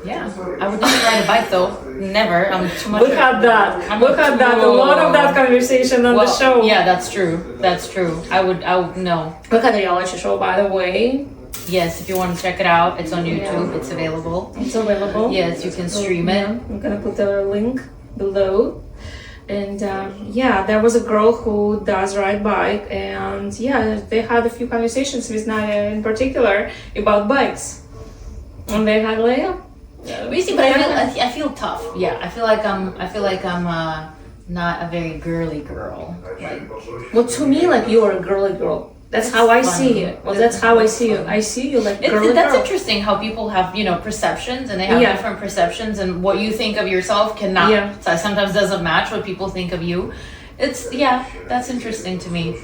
Yeah. I would never ride a bike though. Never. I'm too much. We had that. A lot of that conversation on the show. Yeah, that's true. That's true. I would no. We had a reality show, by the way. Yes, if you want to check it out, it's on YouTube. It's available. It's available. Yes, you can stream it. I'm gonna put the link below. And there was a girl who does ride bike, and they had a few conversations with Naya in particular about bikes. And they had You see, but I feel tough. Yeah, I feel like I'm not a very girly girl. Like, well, to me, like you're a girly girl. That's how I see it. Well, that's how I see you. I see you like girly that's girl. interesting how people have perceptions, and they have different perceptions, and what you think of yourself cannot. So sometimes doesn't match what people think of you. That's interesting to me.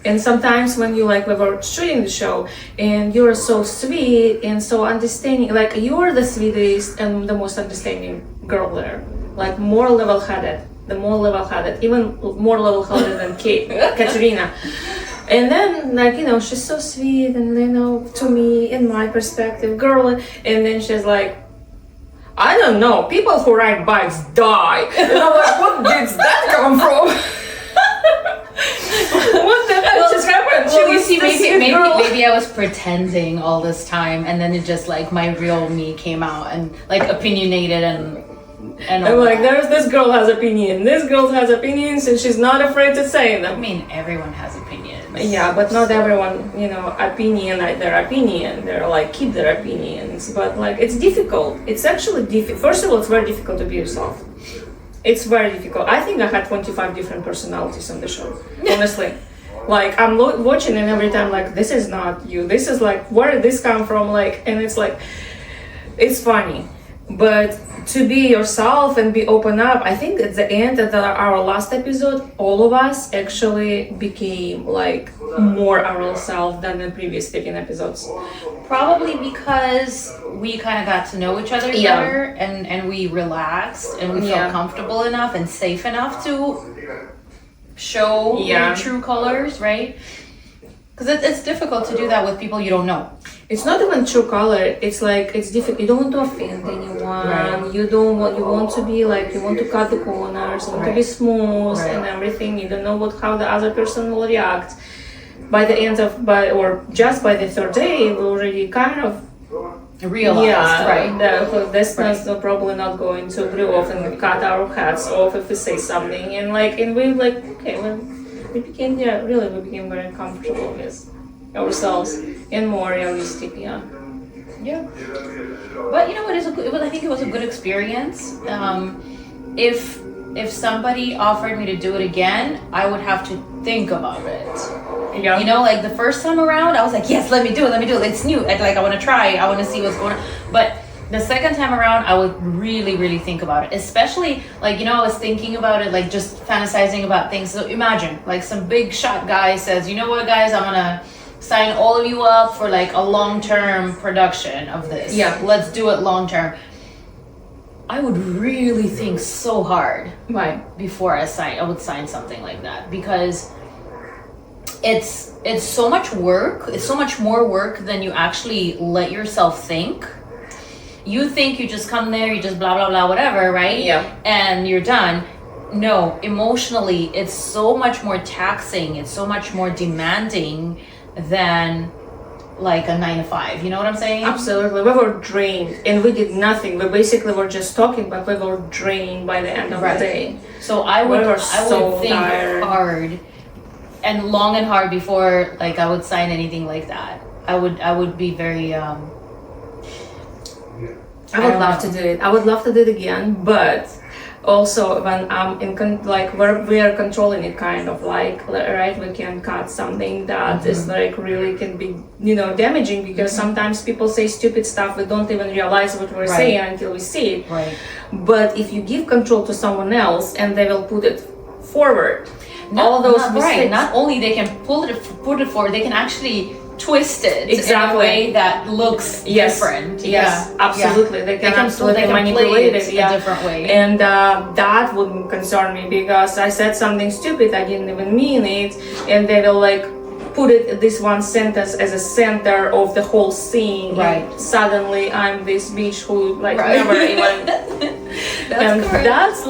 And sometimes when we were shooting the show, and you're so sweet and so understanding, like you're the sweetest and the most understanding girl there, like more level-headed, even more level-headed than Katerina. And then she's so sweet, and to me, in my perspective, girl, and then she's like, I don't know, people who ride bikes die. And I'm like, what did that come from? What the hell just happened? Well, you see, maybe I was pretending all this time, and then it just like my real me came out and like opinionated and I'm like, this girl has opinion. This girl has opinions, and she's not afraid to say them. I mean, everyone has opinions. Yeah, but not everyone, their opinion. They're like keep their opinions, but like it's difficult. It's actually difficult. First of all, it's very difficult to be yourself. It's very difficult. I think I had 25 different personalities on the show, honestly. Like, I'm watching and every time, like, this is not you. This is like, where did this come from? Like, and it's like, it's funny. But to be yourself and be open up, I think at the end of our last episode, all of us actually became like more our self than the previous 15 episodes. Probably because we kind of got to know each other better, and we relaxed and we felt comfortable enough and safe enough to show your true colors, right? Because it's difficult to do that with people you don't know. It's not even true color. It's like it's difficult. You don't want to offend anyone. Right. You want to be like you want to cut the corners. You want to be smooth and everything. You don't know how the other person will react. By the end of just by the third day, we already kind of realized, right? This is probably not going to blow off and cut our heads off if we say something. And we we became very comfortable with ourselves and more realistic. But I think it was a good experience. If somebody offered me to do it again, I would have to think about it. Like the first time around, I was like, yes, let me do it. It's new. I want to try. I want to see what's going on. But the second time around, I would really, really think about it. Especially, I was thinking about it, like just fantasizing about things. So imagine, like some big shot guy says, you know what, guys, I'm going to sign all of you up for like a long-term production of this. Yeah. Let's do it long-term. I would really think so hard Why? before I would sign something like that, because it's so much work. It's so much more work than you actually let yourself think. You think you just come there, you just blah blah blah whatever, right? Yeah. And you're done. No, emotionally, it's so much more taxing. It's so much more demanding than like a 9 to 5. You know what I'm saying? Absolutely. We were drained and we did nothing. We basically were just talking, but we were drained by the end of the day. So I would so think tired. hard and long and hard before like I wod sign anything like that. I would be very I would love to do it. I would love to do it again, but also when I'm like where we are controlling it, kind of like, right, we can cut something that is like really can be, you know, damaging, because sometimes people say stupid stuff, we don't even realize what we're saying until we see it. Right. But if you give control to someone else and they will put it forward, all those mistakes. Not only they can put it forward, they can actually twist it Exactly. in a way that looks different. Yes, absolutely. They can absolutely they can manipulate play it. a different way. And that wouldn't concern me, because I said something stupid, I didn't even mean it, and they will like put it this one sentence as a center of the whole scene. Right. And suddenly I'm this bitch who like never even. That's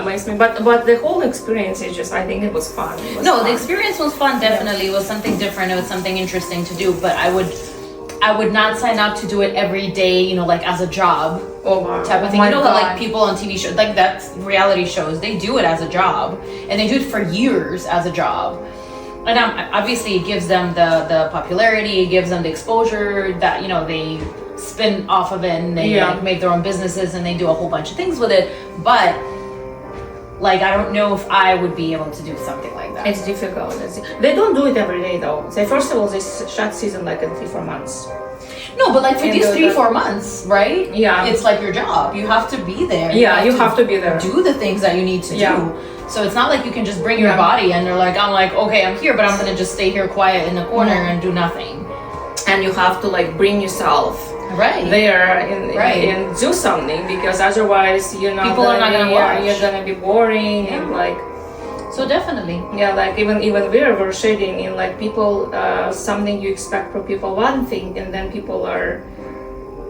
makes me. But the whole experience is just, I think it was fun. It was fun. The experience was fun. Definitely, it was something different. It was something interesting to do. But I would not sign up to do it every day. You know, like as a job. Oh, wow. Type of thing. Oh, You know my that like God. people on TV shows, like that's reality shows, they do it as a job, and they do it for years as a job. And obviously it gives them the popularity, it gives them the exposure that, you know, they spin off of it, and they like make their own businesses and they do a whole bunch of things with it. But like I don't know if I would be able to do something like that. It's difficult. They don't do it every day though. So first of all, they shut season like in 3-4 months. No, but like for And these do 3-4 months, right? Yeah. It's like your job. You have to be there. Yeah, you have to be there. Do the things that you need to Yeah. do. So it's not like you can just bring your Yeah. body and I'm like, okay, I'm here, but I'm gonna just stay here quiet in the corner and do nothing. And you have to like bring yourself Right. there and do something, because otherwise you're not People are not gonna watch. You're gonna be boring and like So definitely. like even we're shading in like people something you expect from people one thing, and then people are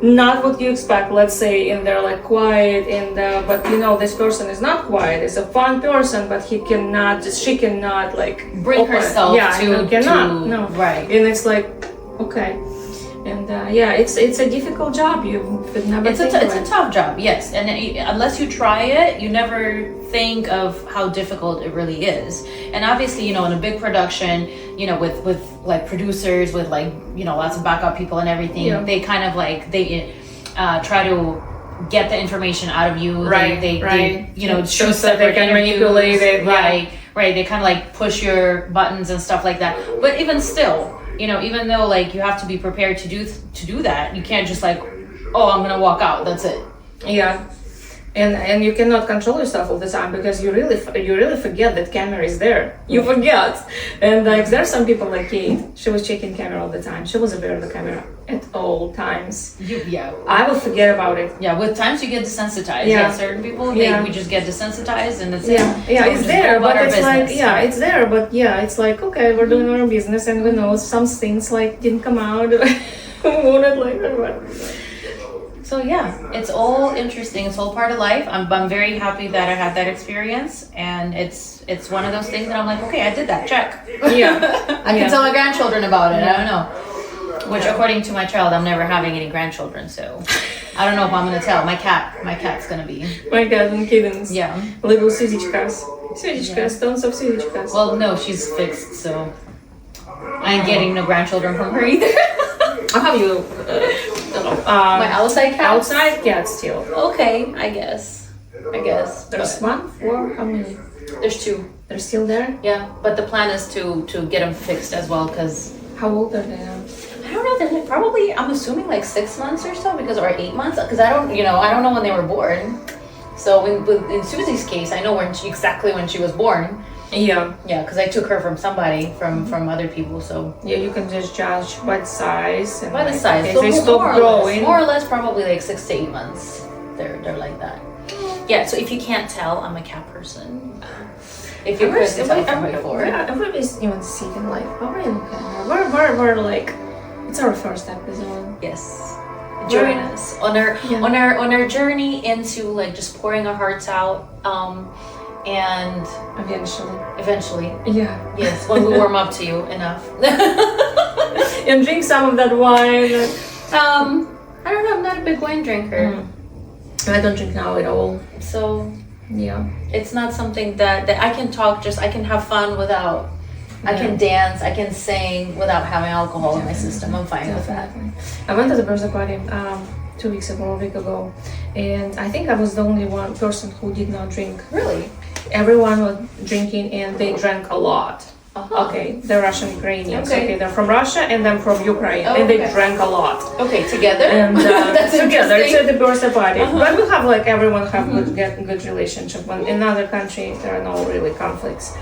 not what you expect, let's say, and they're like quiet, and but you know this person is not quiet, is a fun person, but she cannot like Bring open. herself he cannot, no. Right. And it's like, okay. And it's a difficult job. You could never It's think a of it. tough job, yes. And unless you try it, you never think of how difficult it really is. And obviously, you know, in a big production, you know, with like producers, with like, you know, lots of backup people and everything, they kind of like they try to get the information out of you. Right, They you know, so choose that they separate can interviews. manipulate it. Right. They kind of like push your buttons and stuff like that. But even still, you know, even though like you have to be prepared to do that, you can't just like, oh, I'm gonna walk out. That's it. Yeah, and you cannot control yourself all the time, because you really forget that camera is there. You forget, and like there are some people like Kate. She was checking camera all the time. She was aware of the camera at all times. I will forget about it. Yeah, with times you get desensitized. Yeah. Like certain people, we just get desensitized, and that's Yeah, it. So we it's just there, go about but our it's business. like, it's there, but it's like, okay, we're doing our business, and we know some things like didn't come out. We wanted later, but. So yeah, it's all interesting. It's all part of life. I'm very happy that I had that experience, and it's one of those things that I'm like, okay, I did that. Check. Yeah, I can tell my grandchildren about it. I don't know. Which, according to my child, I'm never having any grandchildren, so I don't know if I'm gonna tell. My cat's gonna be. My cat and kittens. Yeah. Little Suzichkas. Tons of Suzichkas. Well, no, she's fixed, so I ain't getting no grandchildren from her either. I'll have you. My outside cat. Outside cat still. Okay, I guess. There's one, 4, how many? There's 2. They're still there? Yeah, but the plan is to get them fixed as well, because How old are they now? I don't know. They're like probably, I'm assuming like 6 months or so, or 8 months, because I don't know when they were born. So in Susie's case, I know exactly when she was born. Yeah. Yeah, because I took her from somebody, from other people. So Yeah, you can just judge by the size. And by the like, size, if so they more stop or growing. more or less, probably like 6 to 8 months. they're like that. Yeah. So if you can't tell, I'm a cat person. If you couldn't tell from before. Everybody's even sitting like, oh, are you looking at her? We're like, it's our first episode. Yes. Join us on our journey into like just pouring our hearts out. And eventually. Yeah. Yes, when we warm up to you enough. And drink some of that wine. I don't know, I'm not a big wine drinker. I don't drink now at all. So yeah. It's not something that I can talk, just I can have fun without I can dance, I can sing without having alcohol in my system. I'm fine with that. I went to the birthday party 2 weeks ago, a week ago, and I think I was the only one person who did not drink. Really? Everyone was drinking and they drank a lot. Uh-huh. Okay, they're Russian Ukrainians. Okay. Okay, they're from Russia and then from Ukraine, and they drank a lot. Okay, together. And That's together, it's interesting. at the birthday party. But we have like everyone have good relationship. When in other countries there are no really conflicts.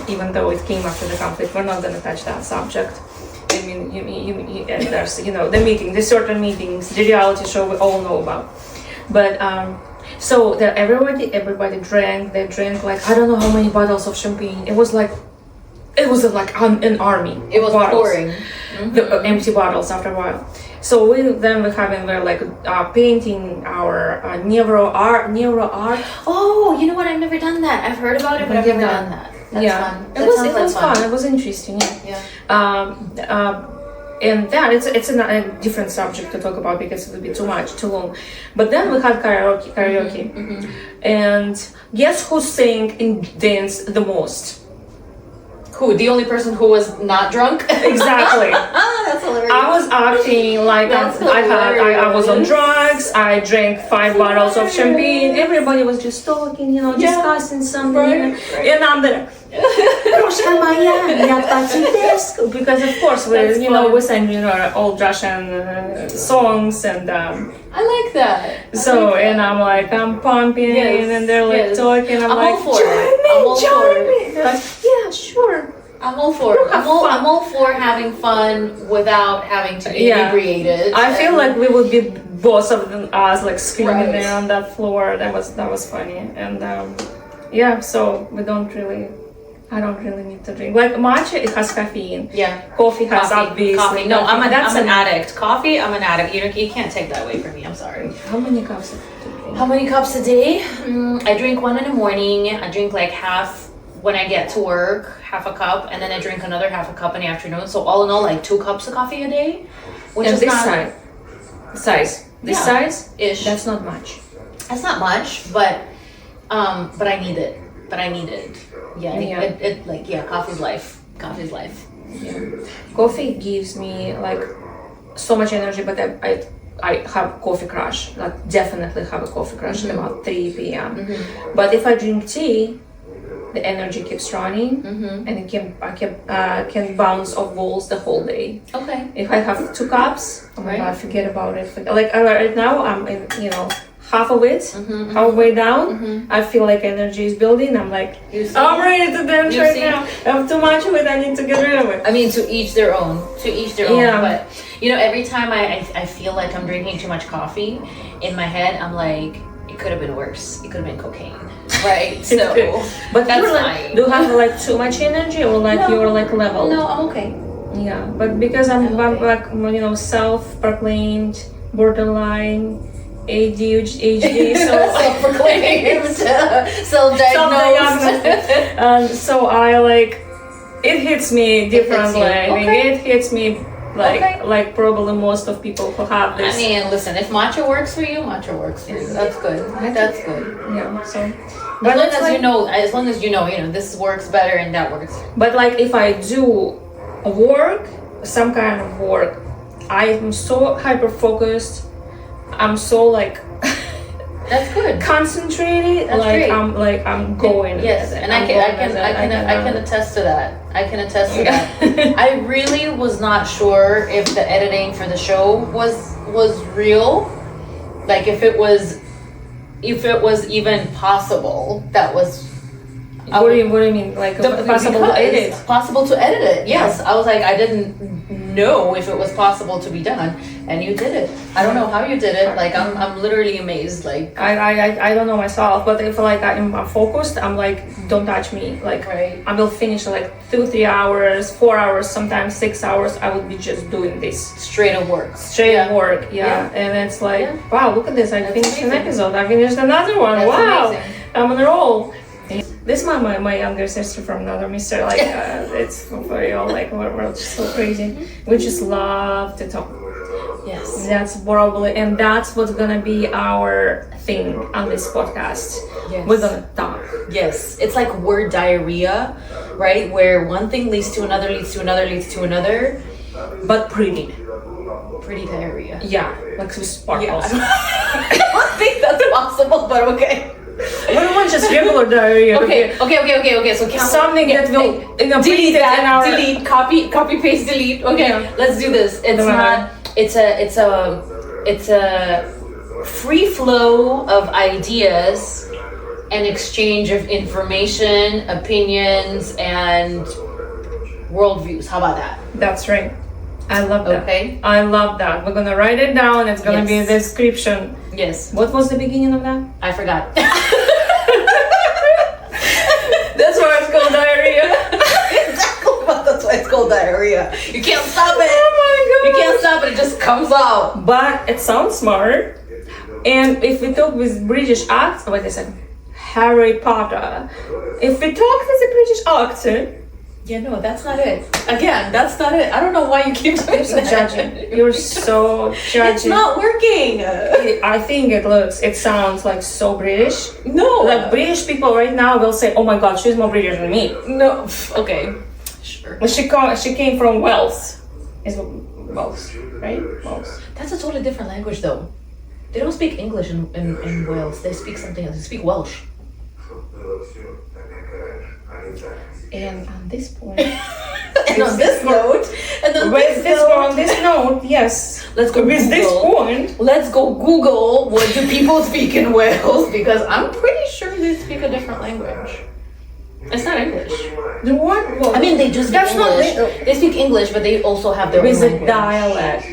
Even though it came after the conflict, we're not gonna touch that subject. I mean, there's the meeting, the certain meetings, the reality show we all know about. But so that everybody drank. They drank like I don't know how many bottles of champagne. It was like an army. It was bottles. pouring. The empty bottles after a while. So we're like painting our neuro art. Oh, you know what? I've never done that. I've heard about it, but I've never done that. That's fun. It was fun. It was interesting. Yeah. And that it's a different subject to talk about because it would be too long. But then we had karaoke, and guess who sang and danced the most? Who? The only person who was not drunk? Exactly. That's hilarious. I was acting like I was on drugs. I drank 5 bottles of champagne. Everybody was just talking, discussing something. And I'm there. Because of course we sang old Russian songs and I like that. So and I'm pumping and they're like talking. I'm like, all for it. Join me. Like, yeah, sure. I'm all for it. I'm all for having fun without having to be inebriated. I feel like we would be both of us like screaming there on that floor. That was funny. And so I don't really need to drink. Like matcha, it has caffeine. Yeah. Coffee has obviously. Coffee. No, I'm an addict. Coffee, I'm an addict. You can't take that away from me. I'm sorry. How many cups do you drink? How many cups a day? I drink 1 in the morning. I drink like half when I get to work, half a cup, and then I drink another half a cup in the afternoon. So all in all, like 2 cups of coffee a day, which and is this not size. This size ish. That's not much. That's not much, but I need it. Yeah. Coffee's life. Coffee's life. Yeah. Coffee gives me like so much energy, but I have coffee crush. Like definitely have a coffee crush at about 3 p.m. But if I drink tea, the energy keeps running, and I can bounce off walls the whole day. Okay. If I have 2 cups, I forget about it. Like right now, I'm in, half of it, halfway down. I feel like energy is building. I'm like, I'm ready to dance right now. I have too much of it. I need to get rid of it. I mean, to each their own. Yeah. But every time I feel like I'm drinking too much coffee, in my head I'm like, it could have been worse. It could have been cocaine, right? So, but that's fine. Do you have like too much energy or like you're like level? No, I'm okay. Yeah, but because I'm like self-proclaimed borderline ADHD, so self-proclaimed, self-diagnosed. So I like it hits me differently. I mean, it hits me like probably most of people who have this. I mean, listen, if matcha works for you, matcha works for you. That's good. That's good. Yeah. So, but as long as you know, this works better and that works. But like if I do some kind of work, I'm so hyper focused. I'm so like that's good. Concentrated. That's great. I'm going. Yes, and I can attest to that. I can attest to that. I really was not sure if the editing for the show was real, like if it was even possible. That was What do you mean? Like possible to edit? It's possible to edit it. Yes, I was like, I didn't know if it was possible to be done, and you did it. I don't know how you did it. Like I'm literally amazed. Like I don't know myself, but if like I'm focused, I'm like, don't touch me. Like Right. I will finish like 2-3 hours, 4 hours, sometimes 6 hours. I would be just doing this straight at work. straight Yeah. work. Yeah. And it's like, Yeah. wow, look at this! I That's finished an amazing. episode. I finished another one. That's Wow, amazing. I'm on a roll. This is my younger sister from another mister. Like it's for real. Like we're just so crazy. We just love to talk. Yes. That's probably, and that's what's gonna be our thing on this podcast. Yes. We're gonna talk. Yes, it's like word diarrhea, right? Where one thing leads to another, leads to another, leads to another, But pretty. pretty diarrhea. Yeah, like with sparkles. I don't think that's possible, but okay. We don't want just regular diarrhea. Okay. So count Something that will delete that. in our Delete. Copy. Paste. Delete. Okay. Yeah. Let's do this. It's Go ahead. not. It's a free flow of ideas and exchange of information, opinions, and worldviews. How about that? That's right. I love that. Okay. I love that. We're gonna write it down. It's gonna be a Yes. description. Yes. What was the beginning of that? I forgot. That's why it's called diarrhea. Exactly. That's why it's called diarrhea. You can't stop it. Oh my god. You can't stop it. It just comes out. But it sounds smart. And if we talk with British accent, wait a second, Harry Potter. If we talk with a British accent, Yeah, no, that's not it. Again, that's not it. I don't know why you keep doing you're so judgy. You're so judgy. It's not working. I think it sounds like so British. No. Like British people right now will say, "Oh my God, she's more British than me." No. Okay. Sure. But she came from Wales. Is Wales, right? Wales. That's a totally different language, though. They don't speak English in Wales. They speak something else. They speak Welsh. And on this point, And on this note, and on with this on this note, yes. let's go With this Google. point, Let's go Google what do people speak in Wales, because I'm pretty sure they speak a different language. It's not English. the what? Well, I mean, they do speak That's not English. li- They speak English, but they also have their own with a language. dialect.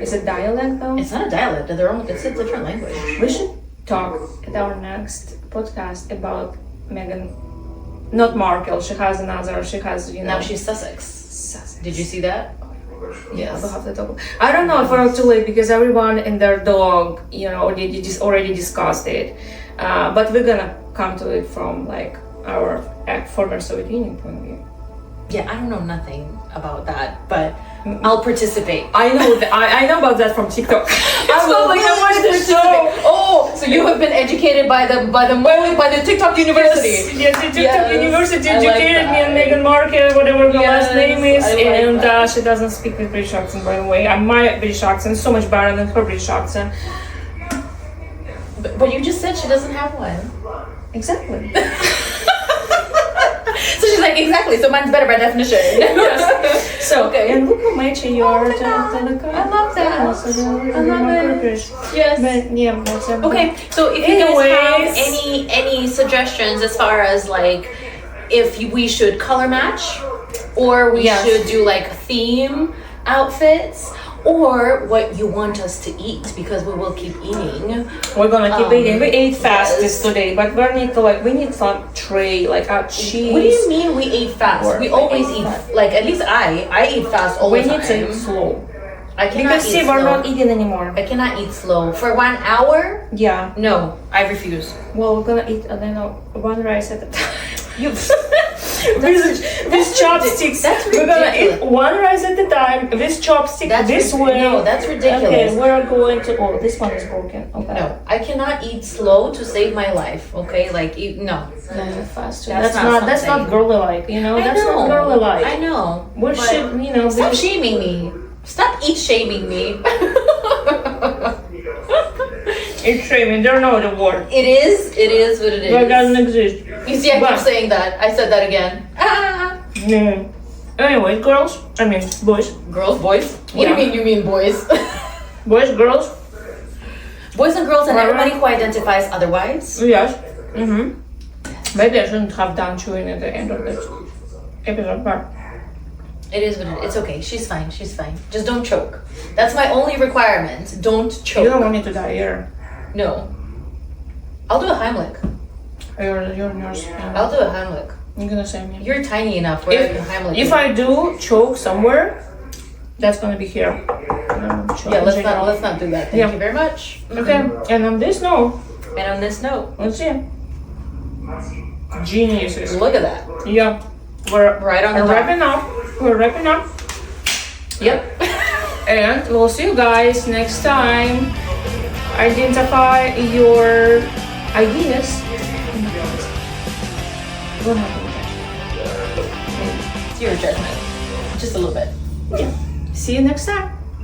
Is it dialect though? It's not a dialect. They're own. It's a different language. We should talk at our next podcast about Meghan, not Markle. She has another. She has Now she's Sussex. Sussex. Did you see that? Yeah, we'll have to talk. I don't know if we're too late because everyone and their dog, they just already discussed it. But we're gonna come to it from like our former Soviet Union point of view. Yeah, I don't know nothing about that, but I'll participate. I know I know about that from TikTok. I will like I really wanted to participate. show. Oh, so you have been educated by the TikTok University. Yes, the TikTok Yes, University I like educated me that. and Meghan Markle, whatever her last Yes, name is, I like and that. she doesn't speak with British accent, by the way. My British accent is so much better than her British accent. But you just said she doesn't have one. Exactly. So she's like, exactly. So mine's better by definition. Yes. So, Okay. and look how matchy you are to the I love that. Yeah, so I love it. British. Yes. But yeah, that's everything. Okay, so if you guys have Anyways. any suggestions as far as like if we should color match, or we Yes. should do like theme outfits, or what you want us to eat, because we will keep eating. We're gonna keep eating. We ate fast yes. this today, but we need some tray, like a cheese. What do you mean we ate fast? Or We we always ate eat fast. like at least I eat fast all We the need to time. eat slow. I cannot Because eat see, we're slow. not eating anymore. I cannot eat slow for 1 hour. Yeah. No, I refuse. Well, we're gonna eat one rice at a time. You. With chopsticks. That's We're gonna ridiculous. eat one rice at a time with chopsticks That's this rid- way. no, that's ridiculous. Okay, we're going to. Oh, this one is broken. Okay. No, I cannot eat slow to save my life. Okay, like no. No, faster. That's That's not not. That's not something. girly like. That's I know. not girly like. I know. We but should. Stop shaming me. Stop eat shaming me. It's shaming. They know the word. It is what it That doesn't is. exist. You see, I But- keep saying that. I said that again. Ah. No. Anyway, girls. I mean, boys. Girls, boys. What Yeah. do you mean? You mean boys? Boys, girls. Boys and girls and Right, everybody right. who identifies otherwise. Yes. Mm-hmm. Maybe I shouldn't have done chewing at the end of this episode, but It is what it is. It's okay. She's fine. She's fine. Just don't choke. That's my only requirement. Don't choke. you don't want me to die here. No. I'll do a Heimlich. You're nurse. I'll do a Heimlich. I'm gonna say me. You're tiny enough where a Heimlich. If I do choke somewhere, that's gonna be here. Yeah, let's not do that. Thank you very much. Okay, and on this note, And on this note, let's see. Geniuses. look at that. Yeah, we're Right on the dot. wrapping up. We're wrapping up, Yep. and we'll see you guys next time. Identify your ideas. Go ahead. It's your judgment. Just a little bit. See you next time.